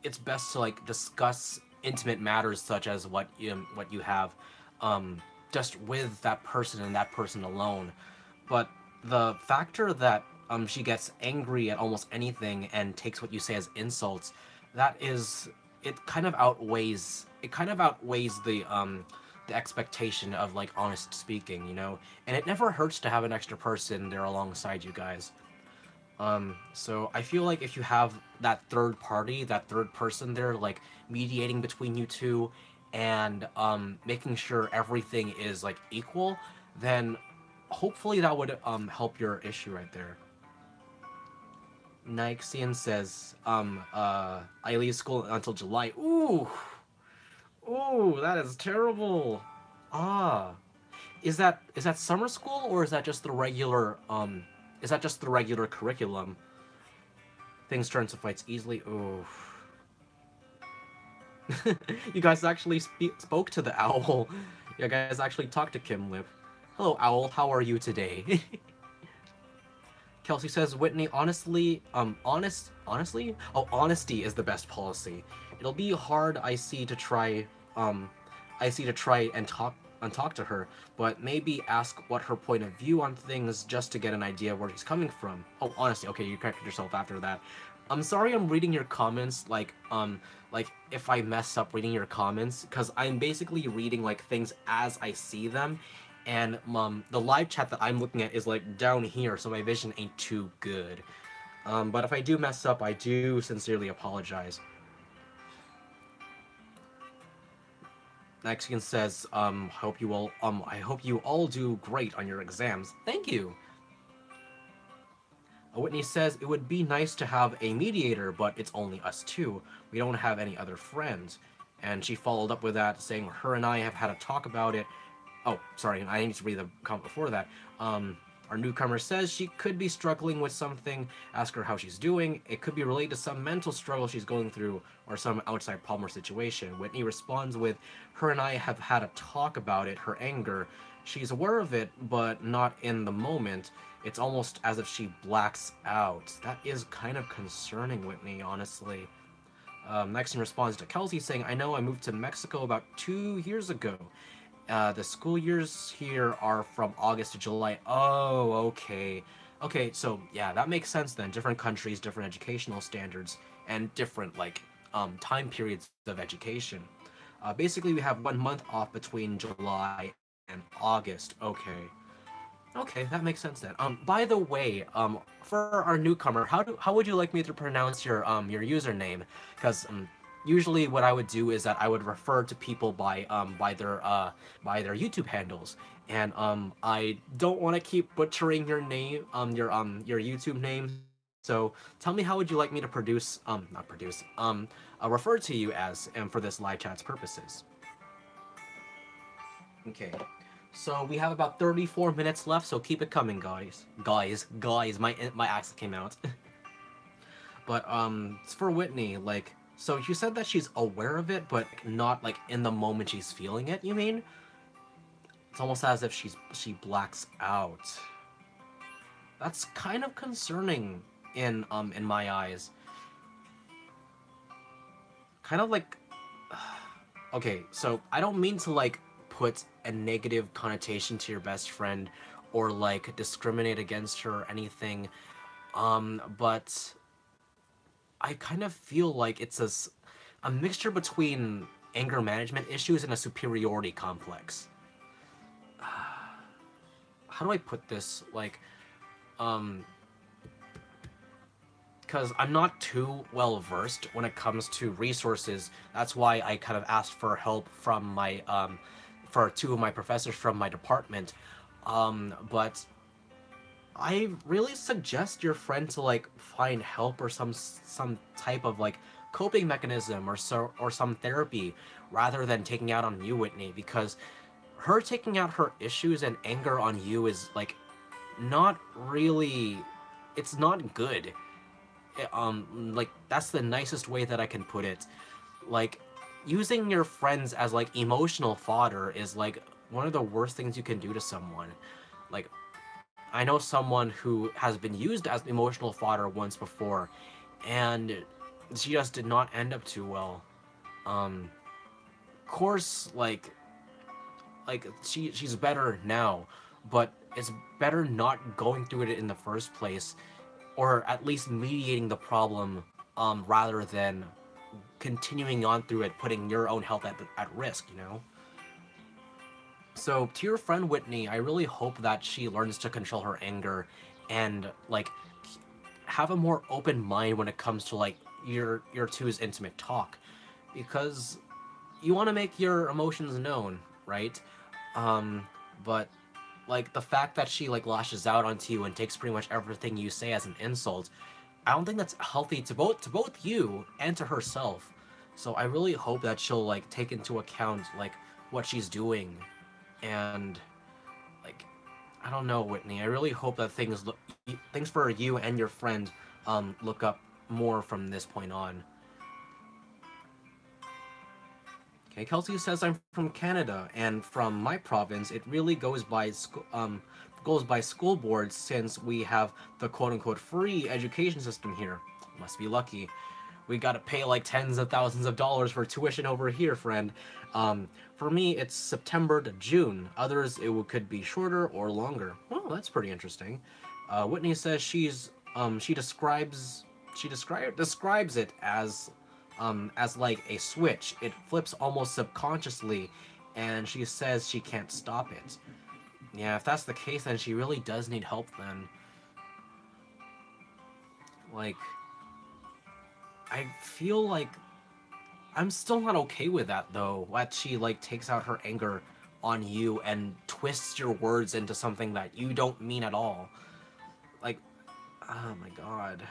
A: it's best to, like, discuss intimate matters such as what you have, just with that person and that person alone. But the factor that she gets angry at almost anything and takes what you say as insults, it kind of outweighs the expectation of, like, honest speaking, and it never hurts to have an extra person there alongside you guys. So I feel like if you have that third party, that third person there, like, mediating between you two, and making sure everything is, like, equal, then hopefully that would help your issue right there. Nixian says, I leave school until July. Ooh, ooh, that is terrible. Ah, is that summer school, or is that just the regular curriculum? Things turn to fights easily. Ooh. You guys actually spoke to the owl. You guys actually talked to Kim Lip. Hello, owl. How are you today? Kelsey says, Whitney, honestly? Oh, honesty is the best policy. It'll be hard, I see, to try and talk to her, but maybe ask what her point of view on things just to get an idea where he's coming from. Oh, honestly, okay, you corrected yourself after that. I'm sorry I'm reading your comments, like if I mess up reading your comments, because I'm basically reading, like, things as I see them, and the live chat that I'm looking at is, like, down here, so my vision ain't too good. But if I do mess up, I do sincerely apologize. Mexican says, I hope you all do great on your exams. Thank you. Whitney says, it would be nice to have a mediator, but it's only us two. We don't have any other friends. And she followed up with that, saying her and I have had a talk about it. Oh, sorry, I need to read the comment before that. Our newcomer says she could be struggling with something. Ask her how she's doing. It could be related to some mental struggle she's going through, or some outside problem or situation. Whitney responds with, her and I have had a talk about it, her anger. She's aware of it, but not in the moment. It's almost as if she blacks out. That is kind of concerning, Whitney, honestly. Next in response to Kelsey, saying, I know I moved to Mexico about 2 years ago. The school years here are from August to July. Oh, okay. Okay, so yeah, that makes sense then. Different countries, different educational standards, and different, like, time periods of education. Basically, we have 1 month off between July and August. Okay. Okay, that makes sense then. By the way, for our newcomer, how would you like me to pronounce your username? Because usually what I would do is that I would refer to people by their YouTube handles, and I don't want to keep butchering your name, your YouTube name. So tell me, how would you like me to refer to you as, and for this live chat's purposes? Okay. So we have about 34 minutes left, so keep it coming, guys. Guys, my accent came out. But it's for Whitney, like, so you said that she's aware of it, but not, like, in the moment she's feeling it, you mean? It's almost as if she blacks out. That's kind of concerning in my eyes. Kind of like, okay, so I don't mean to like put a negative connotation to your best friend or like discriminate against her or anything. But I kind of feel like it's a mixture between anger management issues and a superiority complex. How do I put this? Like, um, because I'm not too well versed when it comes to resources. That's why I kind of asked for help from my for two of my professors from my department. But I really suggest your friend to like find help or some type of like coping mechanism or some therapy rather than taking out on you, Whitney, because her taking out her issues and anger on you is like not really, it's not good. Like that's the nicest way that I can put it. Like using your friends as like emotional fodder is like one of the worst things you can do to someone. Like I know someone who has been used as emotional fodder once before, and she just did not end up too well. Of course, like she's better now, but it's better not going through it in the first place, or at least mediating the problem, rather than continuing on through it, putting your own health at risk. You know. So to your friend Whitney, I really hope that she learns to control her anger and like have a more open mind when it comes to like your two's intimate talk, because you want to make your emotions known, right? But like the fact that she like lashes out onto you and takes pretty much everything you say as an insult, I don't think that's healthy to both you and to herself. So I really hope that she'll like take into account like what she's doing, and like I don't know, Whitney. I really hope that things for you and your friend look up more from this point on. Okay, Kelsey says I'm from Canada, and from my province, it really goes by school boards since we have the quote unquote free education system here. Must be lucky. We gotta pay like tens of thousands of dollars for tuition over here, friend. For me, it's September to June. Others, could be shorter or longer. Well, that's pretty interesting. Whitney says she describes it as like a switch. It flips almost subconsciously, and she says she can't stop it. Yeah, if that's the case, then she really does need help then. Like, I feel like I'm still not okay with that though. That she like takes out her anger on you and twists your words into something that you don't mean at all. Like, oh my god.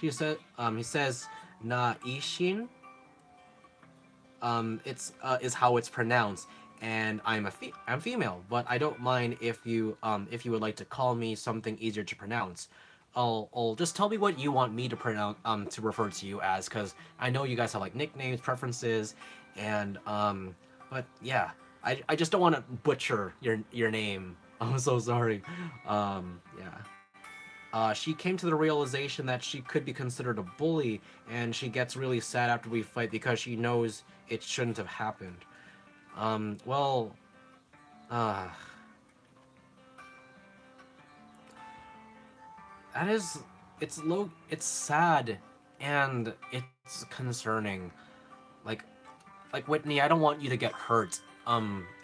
A: He says na ishin. Is how it's pronounced, and I'm female, but I don't mind if you would like to call me something easier to pronounce. I'll just tell me what you want me to pronounce to refer to you as, because I know you guys have like nicknames, preferences, and but yeah, I just don't want to butcher your name. I'm so sorry. Yeah. She came to the realization that she could be considered a bully, and she gets really sad after we fight because she knows it shouldn't have happened. Well, uh, that is, it's sad, and it's concerning. Like, like Whitney, I don't want you to get hurt,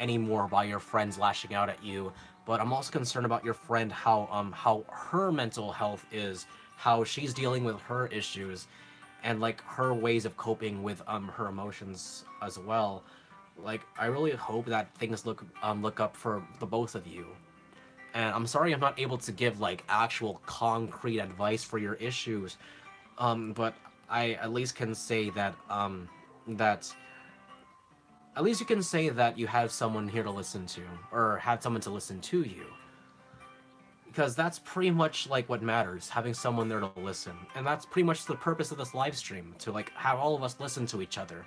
A: anymore by your friends lashing out at you, but I'm also concerned about your friend, how her mental health is, how she's dealing with her issues, and like her ways of coping with her emotions as well. Like I really hope that things look up for the both of you. And I'm sorry I'm not able to give like actual concrete advice for your issues. But I at least can say that at least you can say that you have someone here to listen to, or had someone to listen to you. Because that's pretty much like what matters, having someone there to listen. And that's pretty much the purpose of this live stream, to like have all of us listen to each other.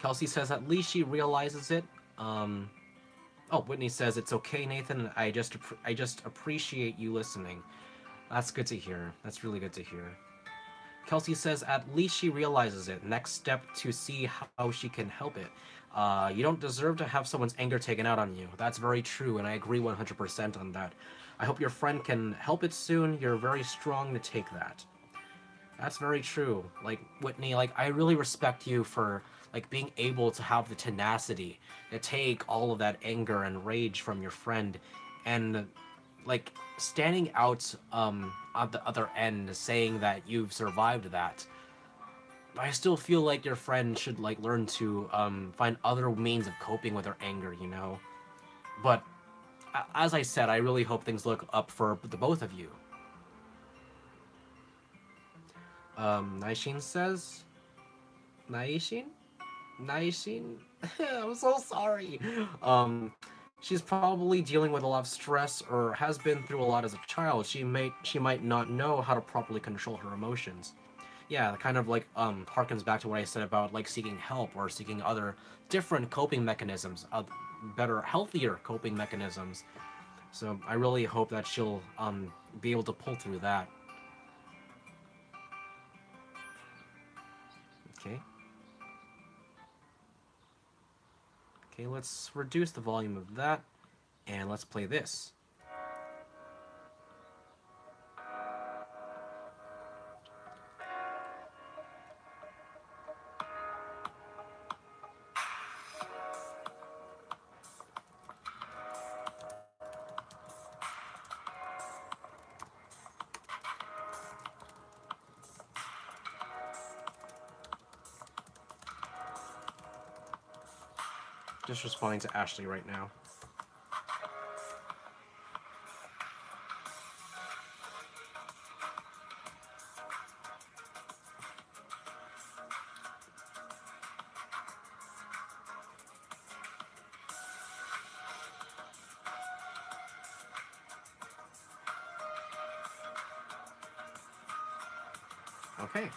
A: Kelsey says at least she realizes it. Oh, Whitney says it's okay, Nathan. I just appreciate you listening. That's good to hear. That's really good to hear. Kelsey says at least she realizes it. Next step to see how she can help it. You don't deserve to have someone's anger taken out on you. That's very true, and I agree 100% on that. I hope your friend can help it soon. You're very strong to take that. That's very true. Like, Whitney, like, I really respect you for, like, being able to have the tenacity to take all of that anger and rage from your friend and, like, standing out at the other end saying that you've survived that. I still feel like your friend should, like, learn to find other means of coping with her anger, you know? But, as I said, I really hope things look up for the both of you. Naishin says... Naishin? Naishin? I'm so sorry. She's probably dealing with a lot of stress or has been through a lot as a child. She might not know how to properly control her emotions. Yeah, kind of like harkens back to what I said about like seeking help or seeking other different coping mechanisms, better, healthier coping mechanisms. So I really hope that she'll be able to pull through that. Okay. Okay, let's reduce the volume of that, and let's play this. Just responding to Ashley right now. Okay.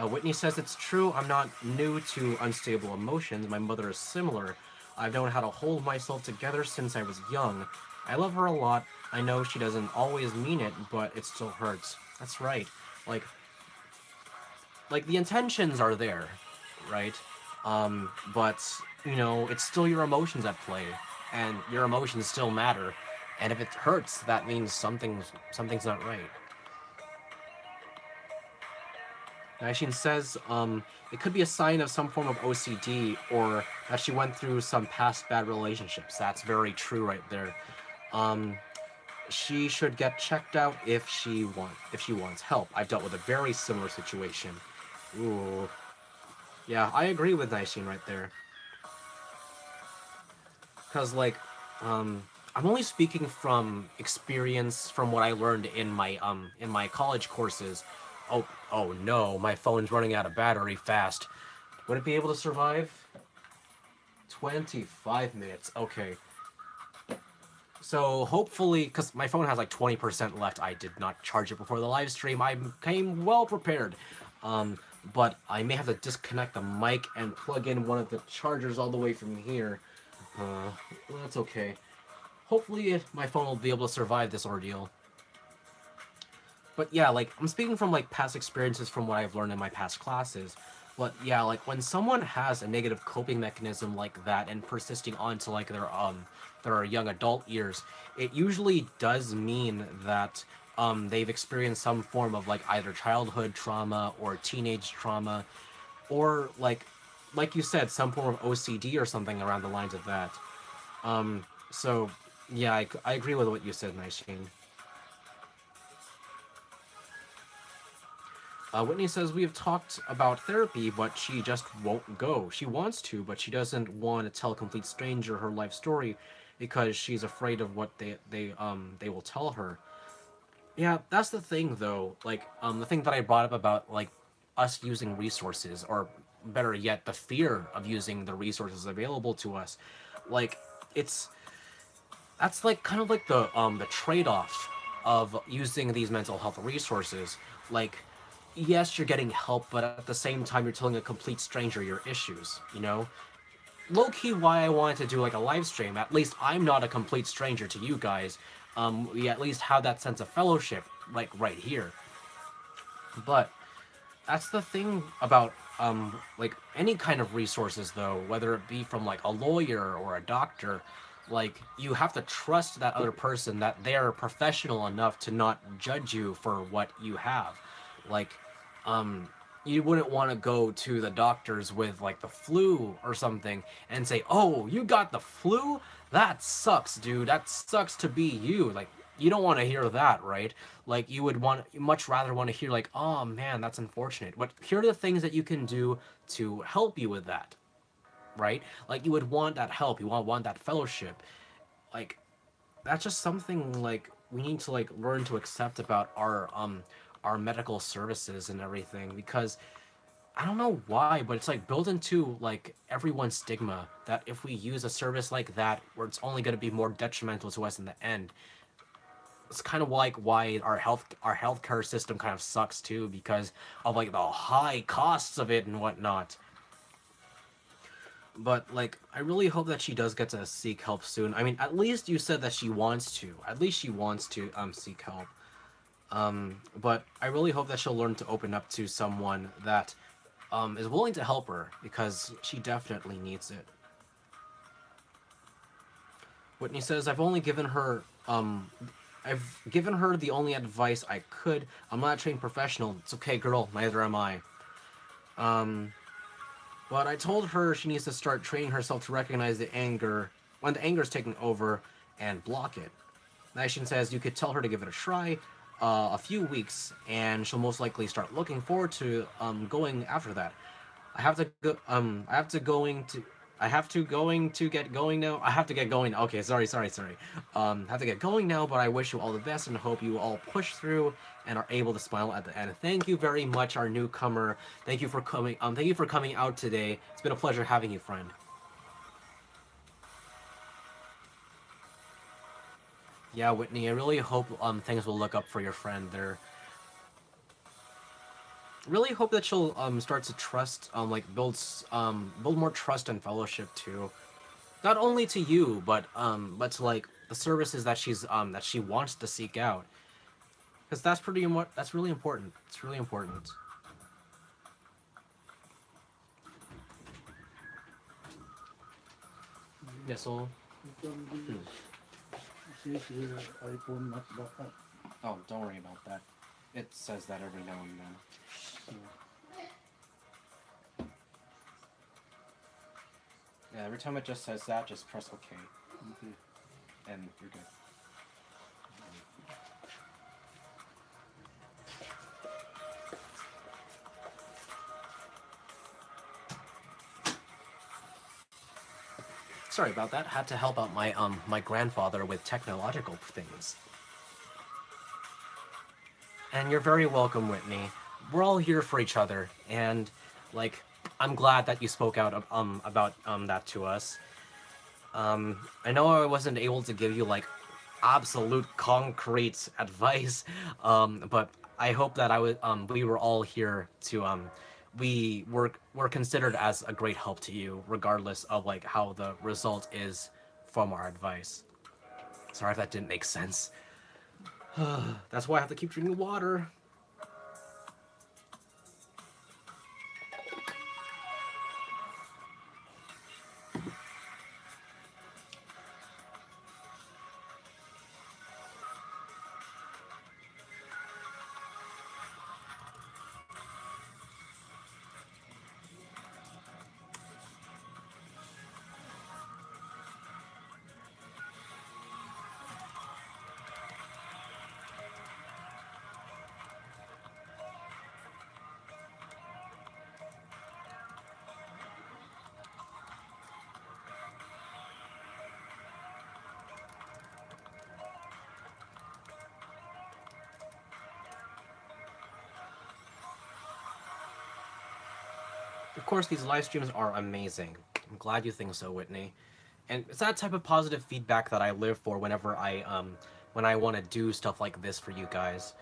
A: Whitney says it's true. I'm not new to unstable emotions. My mother is similar. I've known how to hold myself together since I was young. I love her a lot. I know she doesn't always mean it, but it still hurts. That's right. Like the intentions are there, right? But you know, it's still your emotions at play, and your emotions still matter. And if it hurts, that means something's not right. Naishin says it could be a sign of some form of OCD or that she went through some past bad relationships. That's very true right there. She should get checked out if she wants help. I've dealt with a very similar situation. Ooh. Yeah, I agree with Naishin right there. Because, like, I'm only speaking from experience from what I learned in my college courses. Oh no, my phone's running out of battery fast. Would it be able to survive? 25 minutes. Okay. So hopefully, because my phone has like 20% left, I did not charge it before the live stream. I came well prepared. But I may have to disconnect the mic and plug in one of the chargers all the way from here. Well, that's okay. Hopefully my phone will be able to survive this ordeal. But yeah, like, I'm speaking from, like, past experiences from what I've learned in my past classes. But yeah, like, when someone has a negative coping mechanism like that and persisting on to, like, their young adult years, it usually does mean that they've experienced some form of, like, either childhood trauma or teenage trauma, or, like you said, some form of OCD or something around the lines of that. So, yeah, I agree with what you said, Naishin. Whitney says, we have talked about therapy, but she just won't go. She wants to, but she doesn't want to tell a complete stranger her life story because she's afraid of what they will tell her. Yeah, that's the thing, though. Like, the thing that I brought up about, like, us using resources, or better yet, the fear of using the resources available to us. Like, that's like kind of like the trade-off of using these mental health resources. Like, yes, you're getting help, but at the same time, you're telling a complete stranger your issues, you know? Low-key why I wanted to do like a live stream. At least I'm not a complete stranger to you guys. We at least have that sense of fellowship, like, right here. But that's the thing about, like, any kind of resources, though, whether it be from, like, a lawyer or a doctor, like, you have to trust that other person, that they're professional enough to not judge you for what you have. Like, um, you wouldn't want to go to the doctors with, like, the flu or something and say, oh, you got the flu? That sucks, dude. That sucks to be you. Like, you don't want to hear that, right? Like, you much rather want to hear, like, oh man, that's unfortunate. But here are the things that you can do to help you with that, right? Like, you would want that help, you want that fellowship. Like, that's just something, like, we need to, like, learn to accept about our medical services and everything, because I don't know why, but it's like built into like everyone's stigma that if we use a service like that, where it's only going to be more detrimental to us in the end. It's kind of like why our healthcare system kind of sucks too, because of like the high costs of it and whatnot. But like, I really hope that she does get to seek help soon. I mean, at least you said that she wants to. At least she wants to seek help. But I really hope that she'll learn to open up to someone that is willing to help her, because she definitely needs it. Whitney says, I've given her the only advice I could. I'm not a trained professional. It's okay, girl. Neither am I. But I told her she needs to start training herself to recognize the anger when the anger is taking over and block it. Nation says you could tell her to give it a try, a few weeks, and she'll most likely start looking forward to going after that. I have to go. I have to going to. I have to going to get going now. I have to get going. Okay, sorry. Have to get going now, but I wish you all the best and hope you all push through and are able to smile at the end. Thank you very much, our newcomer. Thank you for coming. Thank you for coming out today. It's been a pleasure having you, friend. Yeah, Whitney. I really hope things will look up for your friend. They're really hope that she'll start to trust like build more trust and fellowship too, not only to you but to like the services that she wants to seek out, because that's really important. It's really important. Missile. Oh, don't worry about that. It says that every now and then. Yeah, every time it just says that, just press OK. And you're good. Sorry about that. Had to help out my grandfather with technological things. And you're very welcome, Whitney. We're all here for each other, and like, I'm glad that you spoke out about that to us. I know I wasn't able to give you like absolute concrete advice, but I hope that we were all here to were considered as a great help to you, regardless of like how the result is from our advice. Sorry if that didn't make sense. That's why I have to keep drinking water. Of course, these live streams are amazing. I'm glad you think so, Whitney. And it's that type of positive feedback that I live for whenever when I want to do stuff like this for you guys.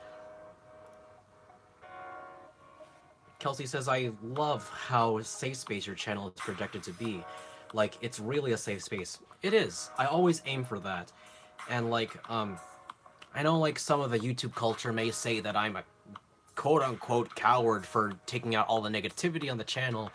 A: Kelsey says, I love how safe space your channel is projected to be. Like, it's really a safe space. It is. I always aim for that. And, like, I know, like, some of the YouTube culture may say that I'm a quote-unquote coward for taking out all the negativity on the channel,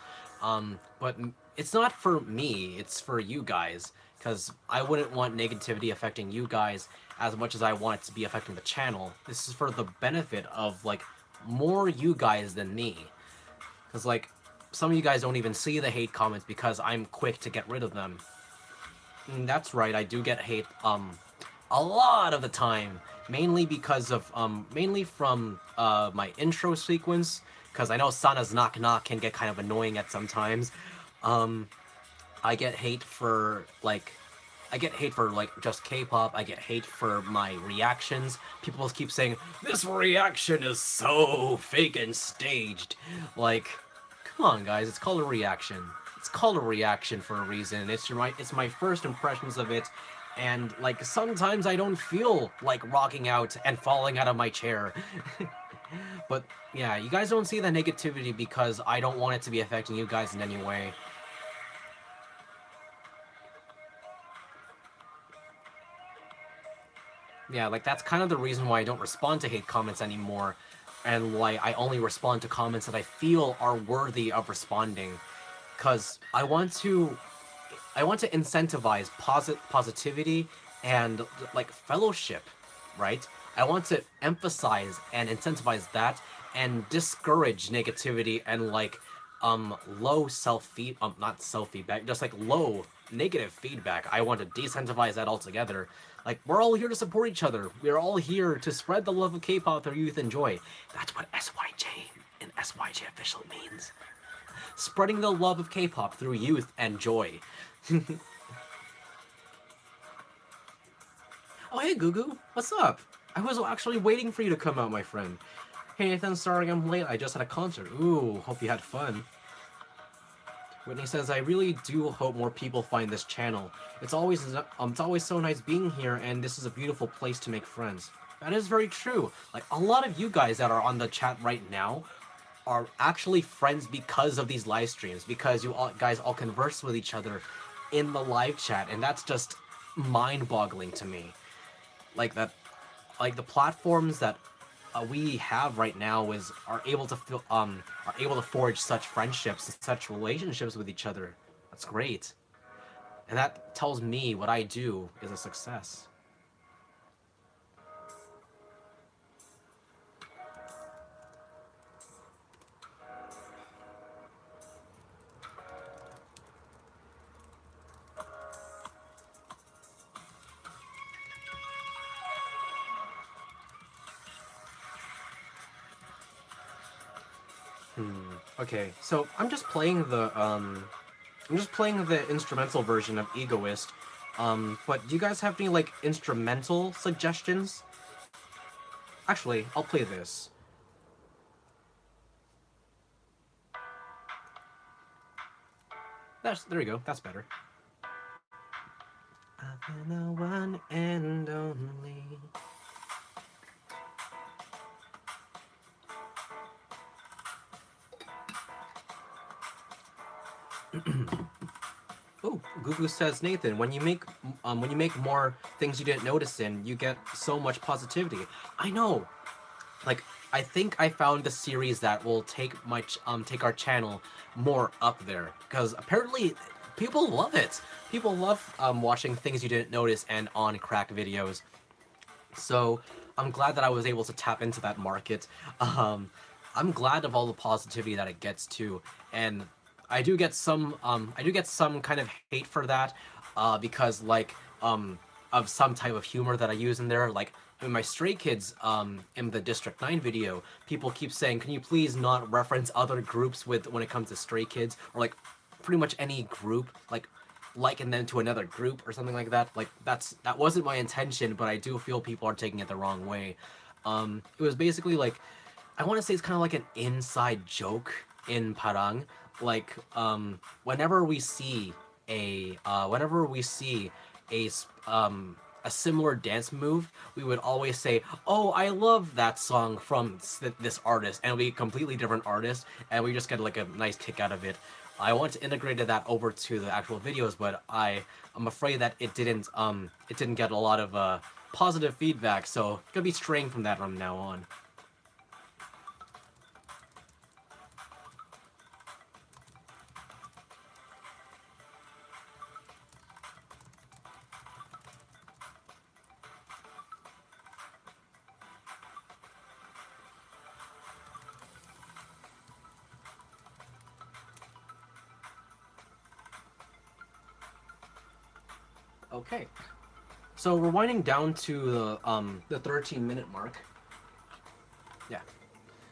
A: but it's not for me, it's for you guys, because I wouldn't want negativity affecting you guys as much as I want it to be affecting the channel. This is for the benefit of, like, more you guys than me. Because, like, some of you guys don't even see the hate comments because I'm quick to get rid of them. And that's right, I do get hate, a lot of the time. Mainly because of, mainly from, my intro sequence, because I know Sana's Knock Knock can get kind of annoying at sometimes. I get hate for, like, just K-pop. I get hate for my reactions. People keep saying, this reaction is so fake and staged. Like, come on, guys, it's called a reaction. It's called a reaction for a reason. It's my first impressions of it, and, like, sometimes I don't feel like rocking out and falling out of my chair. But, yeah, you guys don't see the negativity because I don't want it to be affecting you guys in any way. Yeah, like, that's kind of the reason why I don't respond to hate comments anymore, and why I only respond to comments that I feel are worthy of responding. Because I want to incentivize positivity and, like, fellowship, right? I want to emphasize and incentivize that and discourage negativity and, like, low not self-feedback, just, like, low negative feedback. I want to decentivize that altogether. Like, we're all here to support each other. We're all here to spread the love of K-pop through youth and joy. That's what SYJ and SYJofficial means. Spreading the love of K-pop through youth and joy. Oh, hey, Gugu. What's up? I was actually waiting for you to come out, my friend. Hey, Nathan, sorry I'm late. I just had a concert. Ooh, hope you had fun. Whitney says, I really do hope more people find this channel. It's always so nice being here, and this is a beautiful place to make friends. That is very true. Like, a lot of you guys that are on the chat right now are actually friends because of these live streams, because you guys all converse with each other in the live chat, and that's just mind-boggling to me. Like, that, like, the platforms that we have right now are able to forge such friendships and such relationships with each other. That's great, and that tells me what I do is a success. Okay, so I'm just playing the instrumental version of Egoist. But do you guys have any, like, instrumental suggestions? Actually, I'll play this. There you go. That's better. I've been the one and only. Oh, Gugu says, Nathan, when you make more things you didn't notice in, you get so much positivity. I know. Like, I think I found the series that will take our channel more up there, because apparently people love it. People love watching things you didn't notice and on crack videos. So I'm glad that I was able to tap into that market. I'm glad of all the positivity that it gets too, and I do get some kind of hate for that, because, like, of some type of humor that I use in there. Like, in my Stray Kids, in the District 9 video, people keep saying, can you please not reference other groups when it comes to Stray Kids, or, like, pretty much any group, like, liken them to another group or something like that. Like, that wasn't my intention, but I do feel people are taking it the wrong way. It was basically, like, I want to say it's kind of like an inside joke in Parang. Like, whenever we see a a similar dance move, we would always say, "Oh, I love that song from this artist," and it'll be a completely different artist, and we just get like a nice kick out of it. I want to integrate that over to the actual videos, but I'm afraid that it didn't get a lot of positive feedback, so gonna be straying from that from now on. Okay, so we're winding down to the 13-minute mark. Yeah.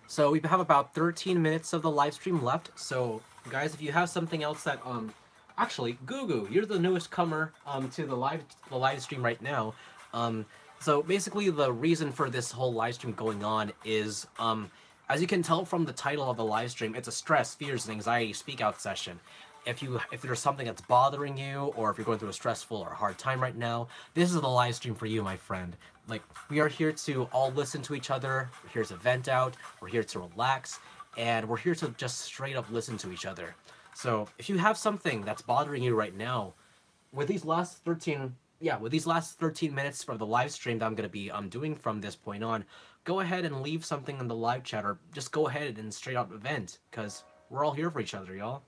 A: So we have about 13 minutes of the live stream left. So guys, if you have something else that actually, Gugu, you're the newest comer to the live stream right now. So basically the reason for this whole live stream going on is as you can tell from the title of the live stream, it's a stress, fears, and anxiety speak out session. If there's something that's bothering you, or if you're going through a stressful or hard time right now, this is the live stream for you, my friend. Like, we are here to all listen to each other, we're here to vent out, we're here to relax, and we're here to just straight up listen to each other. So, if you have something that's bothering you right now, with these last 13 minutes for the live stream that I'm going to be doing from this point on, go ahead and leave something in the live chat, or just go ahead and straight out vent, because we're all here for each other, y'all.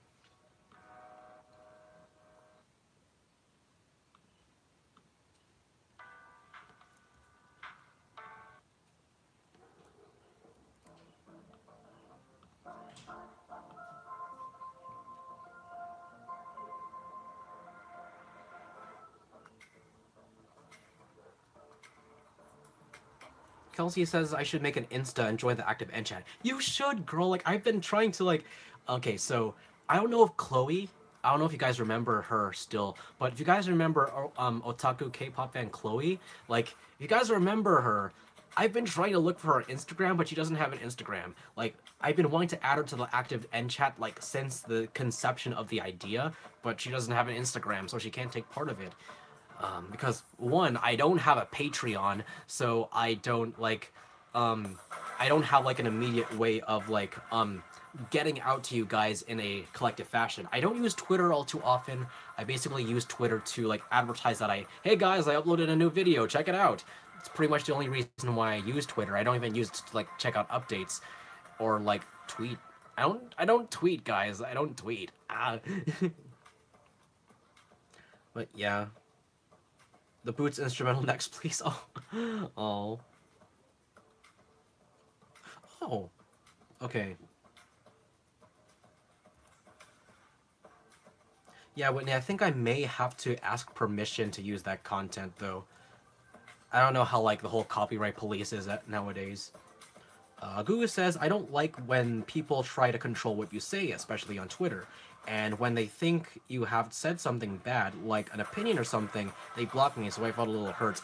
A: Kelsey says I should make an Insta and join the active end chat. You should, girl. Like, I've been trying to, like... Okay, so, I don't know if Chloe... I don't know if you guys remember her still, but if you guys remember otaku K-pop fan Chloe, like, if you guys remember her, I've been trying to look for her Instagram, but she doesn't have an Instagram. Like, I've been wanting to add her to the active end chat, like, since the conception of the idea, but she doesn't have an Instagram, so she can't take part of it. Because one, I don't have a Patreon, so I don't have like an immediate way of like getting out to you guys in a collective fashion. I don't use Twitter all too often. I basically use Twitter to like advertise that hey guys, I uploaded a new video, check it out. It's pretty much the only reason why I use Twitter. I don't even use it to like check out updates or like tweet. I don't tweet, guys. I don't tweet. But yeah. The Boots instrumental next, please. Oh. Oh. Oh. Okay. Yeah, Whitney, I think I may have to ask permission to use that content, though. I don't know how, like, the whole copyright police is nowadays. Gugu says, I don't like when people try to control what you say, especially on Twitter. And when they think you have said something bad, like an opinion or something, they block me, so I felt a little hurt.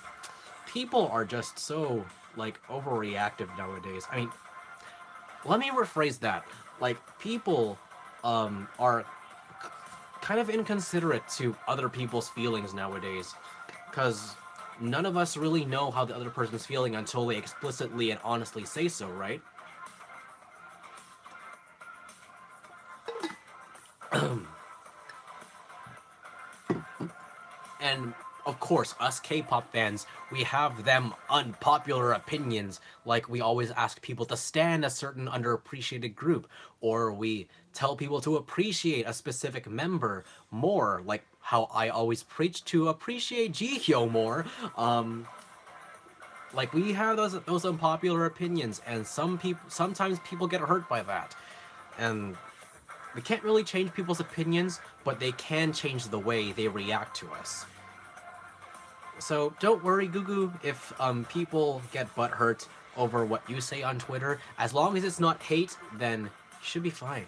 A: People are just so, like, overreactive nowadays. I mean, let me rephrase that. Like, people are kind of inconsiderate to other people's feelings nowadays. Because none of us really know how the other person's feeling until they explicitly and honestly say so, right? And of course, us K-pop fans, we have them unpopular opinions, like we always ask people to stan a certain underappreciated group, or we tell people to appreciate a specific member more, like how I always preach to appreciate Jihyo more. Like, we have those unpopular opinions, and sometimes people get hurt by that. And we can't really change people's opinions, but they can change the way they react to us. So don't worry, Gugu, if people get butthurt over what you say on Twitter. As long as it's not hate, then you should be fine.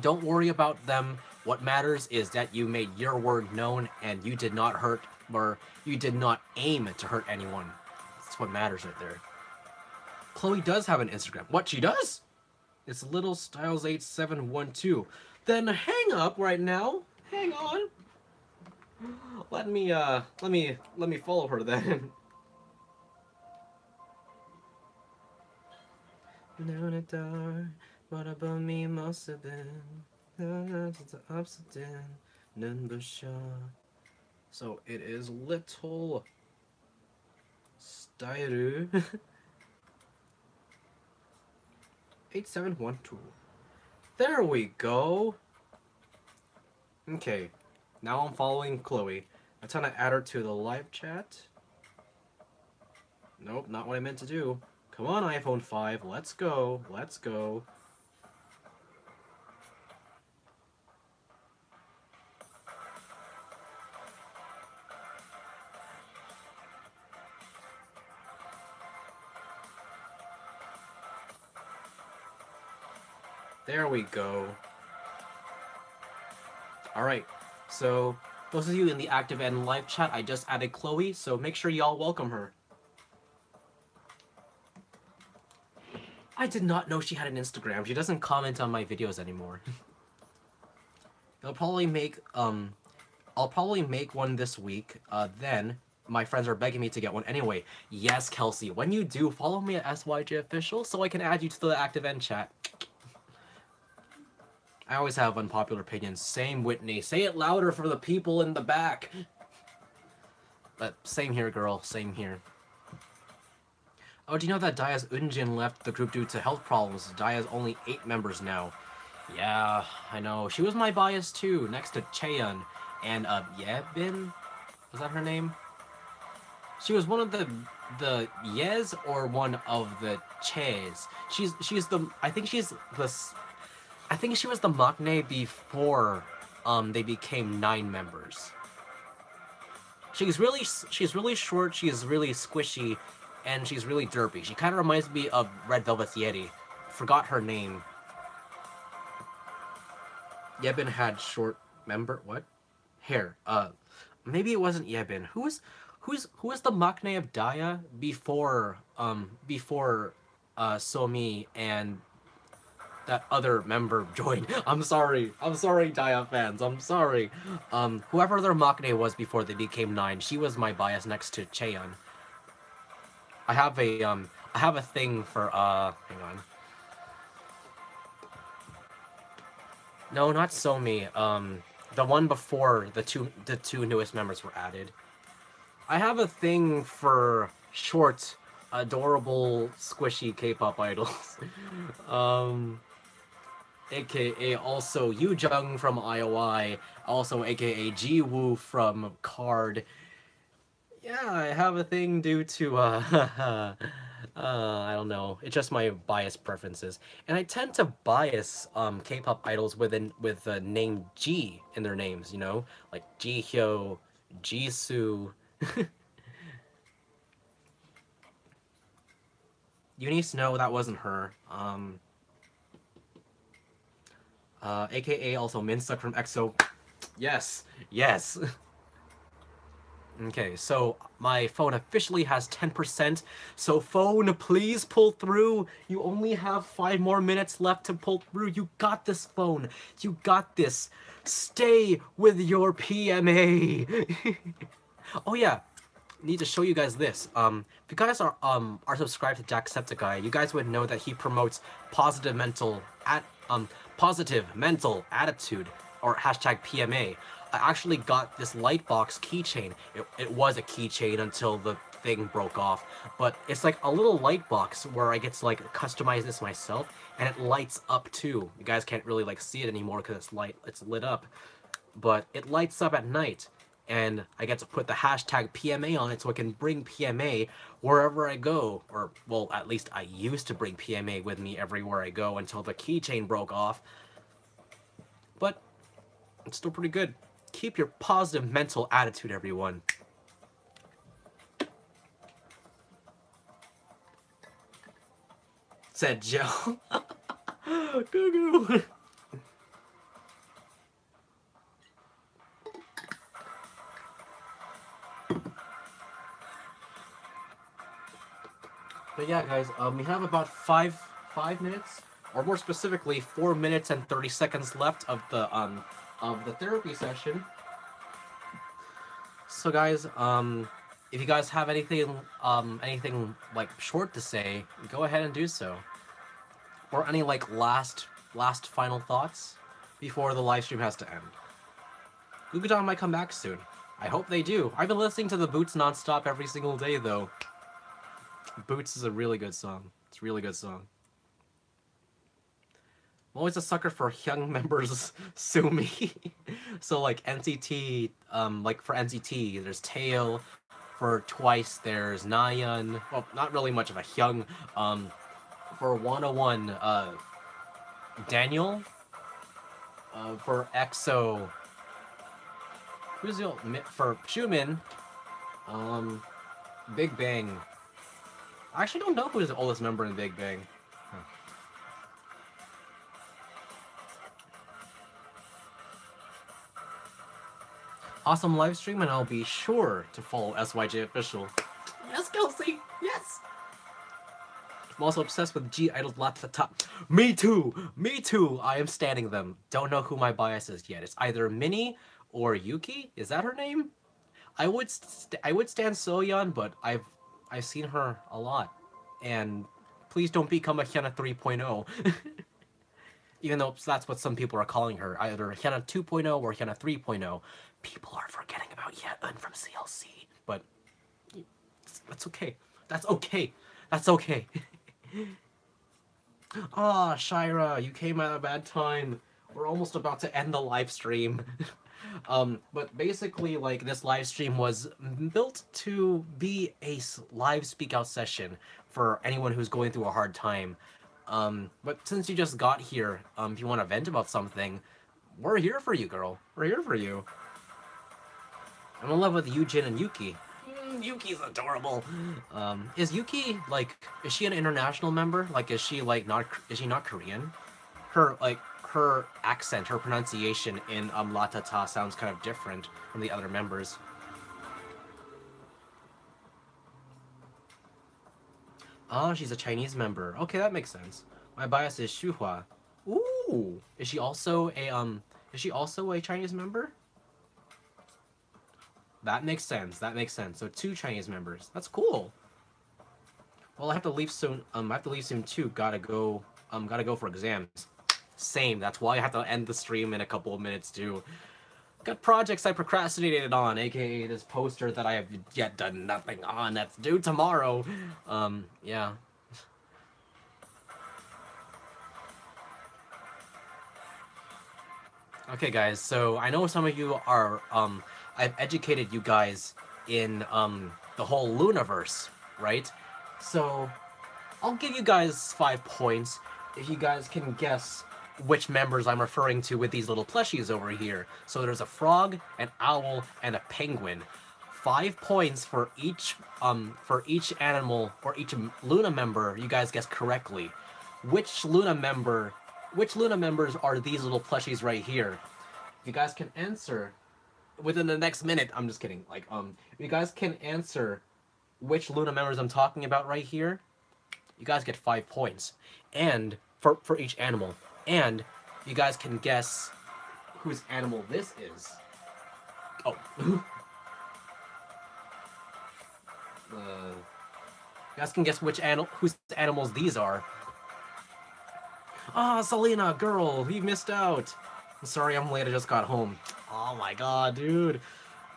A: Don't worry about them. What matters is that you made your word known and you did not hurt, or you did not aim to hurt anyone. That's what matters right there. Chloe does have an Instagram. What, she does? It's littlestyles8712. Then hang up right now. Hang on. Let me follow her then. What about me must have been the upside down, none but shot. So it is little Styru 8712. There we go. Okay, now I'm following Chloe. I'm trying to add her to the live chat. Nope, not what I meant to do. Come on, iPhone 5, let's go, let's go. There we go. Alright, so those of you in the active and live chat, I just added Chloe, so make sure y'all welcome her. I did not know she had an Instagram. She doesn't comment on my videos anymore. I'll probably make one this week, then my friends are begging me to get one anyway. Yes, Kelsey, when you do, follow me at SYJofficial so I can add you to the active end chat. I always have unpopular opinions. Same, Whitney. Say it louder for the people in the back. But same here, girl. Same here. Oh, do you know that Daya's Unjin left the group due to health problems? Daya's only 8 members now. Yeah, I know. She was my bias too, next to Cheon. And, Yebin? Was that her name? She was one of the Yes or one of the Ches. She's the, I think she was the maknae before they became 9 members. She's really short, she's really squishy, and she's really derpy. She kind of reminds me of Red Velvet Yeti. Forgot her name. Yebin had short hair. Maybe it wasn't Yebin. Who was the maknae of Daya before Somi and that other member joined? I'm sorry, Daya fans. I'm sorry. Whoever their maknae was before they became 9, she was my bias next to Cheon. I have a thing for hang on. No, not Somi. The one before the two newest members were added. I have a thing for short, adorable, squishy K-pop idols. AKA also Yoojung from IOI, also AKA Jiwoo from Card. Yeah, I have a thing due to, I don't know. It's just my bias preferences. And I tend to bias K-pop idols with the name G in their names, you know? Like Jihyo, Jisoo. Eunice, no, that wasn't her. AKA also Minsuck from EXO. Yes, yes. Okay, so my phone officially has 10%. So phone, please pull through. You only have 5 more minutes left to pull through. You got this, phone. You got this. Stay with your PMA. Oh yeah, need to show you guys this. If you guys are subscribed to Jacksepticeye, you guys would know that he promotes positive mental attitude, or hashtag PMA. I actually got this Lightbox keychain. It was a keychain until the thing broke off, but it's like a little Lightbox where I get to like customize this myself, and it lights up too. You guys can't really like see it anymore because it's lit up, but it lights up at night, and I get to put the hashtag PMA on it so I can bring PMA wherever I go, or well, at least I used to bring PMA with me everywhere I go until the keychain broke off. But it's still pretty good. Keep your positive mental attitude, everyone. Said Joe. Goo-goo. But yeah, guys, we have about five minutes, or more specifically, 4 minutes and 30 seconds left of the therapy session. So guys, if you guys have anything like short to say, go ahead and do so. Or any like last final thoughts before the live stream has to end. Gugudan might come back soon. I hope they do. I've been listening to the Boots nonstop every single day though. Boots is a really good song. It's a really good song. I'm always a sucker for young members sue me. So like NCT, like for NCT, there's Tail. For Twice, there's Nayeon. Well, not really much of a young. For 101, Daniel. For EXO, who's the for Xiumin? Big Bang. I actually don't know who's the oldest member in Big Bang. Awesome live stream, and I'll be sure to follow SYJofficial. Yes, Kelsey! Yes! I'm also obsessed with G-Idol Latata. Me too! Me too! I am standing them. Don't know who my bias is yet. It's either Minnie or Yuki? Is that her name? I would stand Soyeon, but I've seen her a lot. And please don't become a Hyuna 3.0. Even though that's what some people are calling her, either Hyuna 2.0 or Hyuna 3.0. People are forgetting about Yeon from CLC, but that's okay. That's okay. That's okay. Ah, Shira, you came at a bad time. We're almost about to end the live stream. But basically, like, this live stream was built to be a live speak out session for anyone who's going through a hard time. But since you just got here, if you want to vent about something, we're here for you, girl. We're here for you. I'm in love with Yujin and Yuki. Yuki's adorable. Is Yuki, like, is she an international member? Like, is she not Korean? Her accent, her pronunciation in Latata sounds kind of different from the other members. Oh, she's a Chinese member. Okay, that makes sense. My bias is Shuhua. Ooh, is she also a Chinese member? That makes sense. That makes sense. So 2 Chinese members. That's cool. Well, I have to leave soon. I have to leave soon too. Gotta go for exams. Same. That's why I have to end the stream in a couple of minutes too. Got projects I procrastinated on, aka this poster that I have yet done nothing on. That's due tomorrow. Yeah. Okay, guys. So I know some of you are I've educated you guys in the whole Luniverse, right? So I'll give you guys 5 points if you guys can guess which members I'm referring to with these little plushies over here. So there's a frog, an owl, and a penguin. 5 points for each animal or each Luna member you guys guess correctly. Which Luna members are these little plushies right here? If you guys can answer within the next minute, I'm just kidding. Like, if you guys can answer which Luna members I'm talking about right here, you guys get 5 points. And for each animal. And you guys can guess whose animal this is. Oh. You guys can guess whose animals these are. Ah, Selena, girl, you missed out. I'm sorry I'm late, I just got home. Oh my god, dude.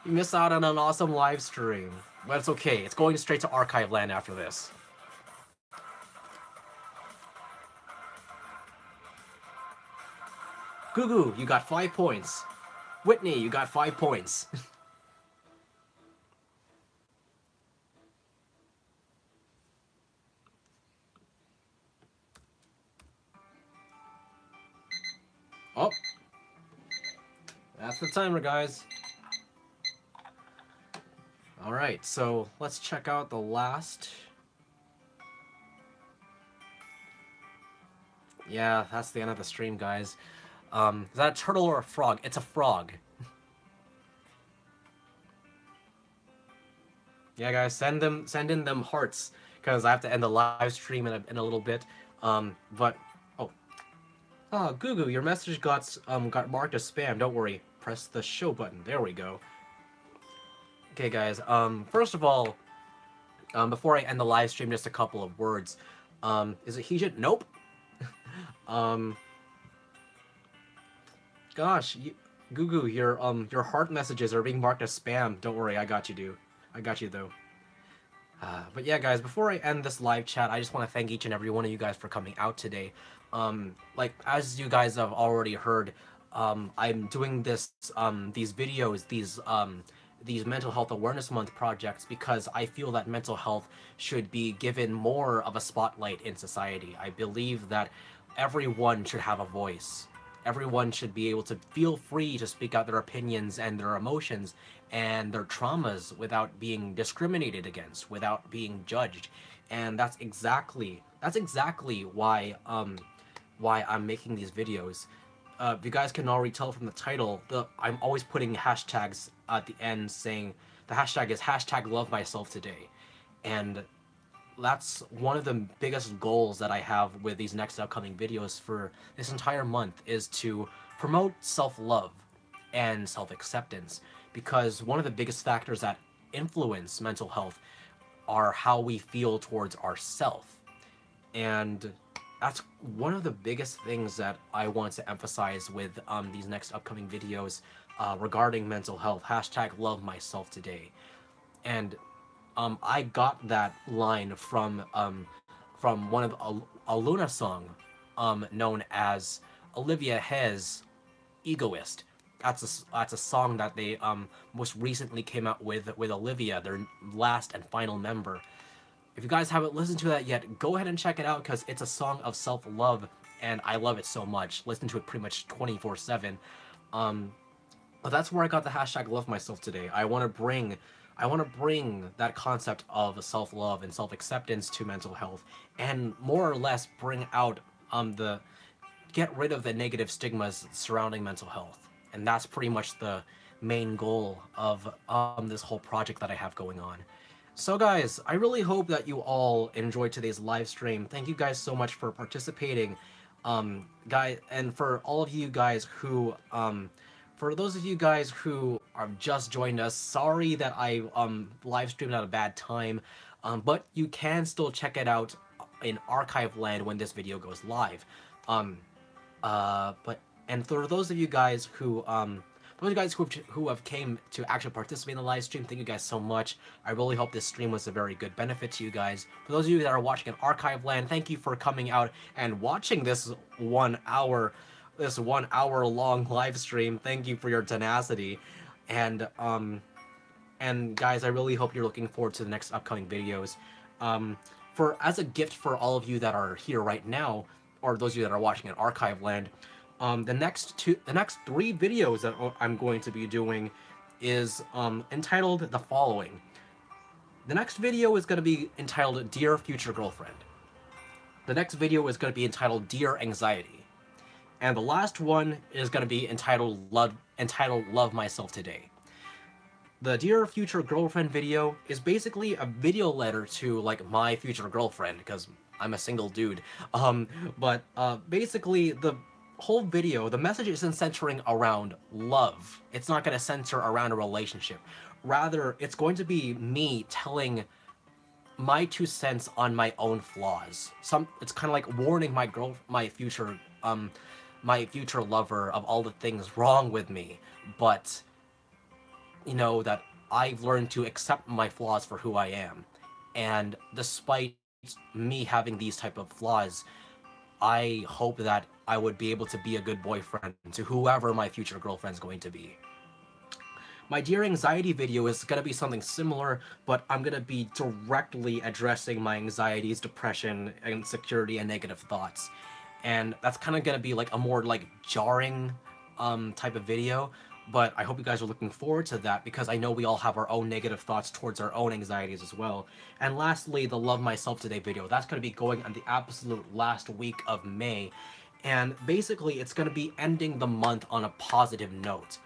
A: You missed out on an awesome live stream. But it's okay, it's going straight to archive land after this. Gugu, you got 5 points. Whitney, you got 5 points. Oh. That's the timer, guys. Alright, so let's check out the last. Yeah, that's the end of the stream, guys. Is that a turtle or a frog? It's a frog. Yeah, guys, send in them hearts, because I have to end the live stream in a little bit. But Gugu, your message got marked as spam. Don't worry. Press the show button. There we go. Okay, guys. First of all, before I end the live stream, just a couple of words. Is it Heejin? Nope. um, gosh, Gugu, your heart messages are being marked as spam. Don't worry, I got you, dude. I got you though. But yeah, guys, before I end this live chat, I just want to thank each and every one of you guys for coming out today. Like, as you guys have already heard, I'm doing these videos, these mental health awareness month projects because I feel that mental health should be given more of a spotlight in society. I believe that everyone should have a voice. Everyone should be able to feel free to speak out their opinions and their emotions and their traumas without being discriminated against, without being judged. And that's exactly why I'm making these videos. If you guys can already tell from the title, I'm always putting hashtags at the end saying the hashtag is hashtag love myself today. And that's one of the biggest goals that I have with these next upcoming videos for this entire month is to promote self-love and self-acceptance, because one of the biggest factors that influence mental health are how we feel towards ourself. And that's one of the biggest things that I want to emphasize with these next upcoming videos regarding mental health. Hashtag love myself today. And I got that line from one of a Luna song known as Olivia Hez's Egoist. That's a song that they most recently came out with Olivia, their last and final member. If you guys haven't listened to that yet, go ahead and check it out because it's a song of self-love and I love it so much. Listen to it pretty much 24/7. But that's where I got the hashtag love myself today. I want to bring that concept of self-love and self-acceptance to mental health and more or less bring out the get rid of the negative stigmas surrounding mental health. And that's pretty much the main goal of this whole project that I have going on. So guys, I really hope that you all enjoyed today's live stream. Thank you guys so much for participating. Guys, and for all of you guys who for those of you guys who have just joined us, sorry that I live streamed at a bad time, but you can still check it out in archive land when this video goes live. And for those of you guys who who have came to actually participate in the live stream, thank you guys so much. I really hope this stream was a very good benefit to you guys. For those of you that are watching in archive land, thank you for coming out and watching this 1 hour long live stream. Thank you for your tenacity. And guys, I really hope you're looking forward to the next upcoming videos. For as a gift for all of you that are here right now, or those of you that are watching in archive land, the next 3 videos that I'm going to be doing is entitled the following. The next video is going to be entitled Dear Future Girlfriend. The next video is going to be entitled Dear Anxiety. And the last one is going to be entitled Love Myself Today. The Dear Future Girlfriend video is basically a video letter to like my future girlfriend, because I'm a single dude. Basically the whole video, the message isn't centering around love. It's not going to center around a relationship. Rather, it's going to be me telling my 2 cents on my own flaws. It's kind of like warning my future lover of all the things wrong with me, but you know that I've learned to accept my flaws for who I am. And despite me having these type of flaws, I hope that I would be able to be a good boyfriend to whoever my future girlfriend's going to be. My Dear Anxiety video is going to be something similar, but I'm going to be directly addressing my anxieties, depression, insecurity, and negative thoughts. And that's kind of going to be like a more like jarring type of video, but I hope you guys are looking forward to that because I know we all have our own negative thoughts towards our own anxieties as well. And lastly, the Love Myself Today video. That's going to be going on the absolute last week of May. And basically, it's going to be ending the month on a positive note.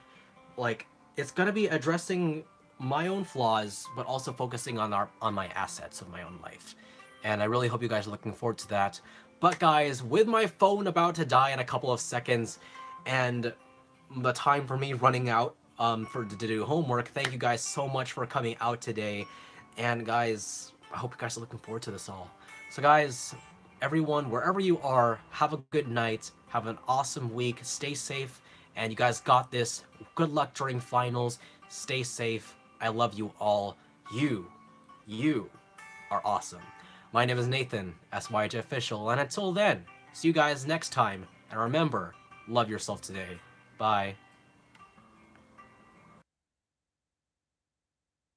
A: Like, it's going to be addressing my own flaws, but also focusing on my assets of my own life. And I really hope you guys are looking forward to that. But guys, with my phone about to die in a couple of seconds, and the time for me running out to do homework. Thank you guys so much for coming out today. And guys, I hope you guys are looking forward to this all. So guys, everyone, wherever you are, have a good night. Have an awesome week. Stay safe. And you guys got this. Good luck during finals. Stay safe. I love you all. You are awesome. My name is Nathan, SYJofficial, and until then, see you guys next time. And remember, love yourself today. Bye.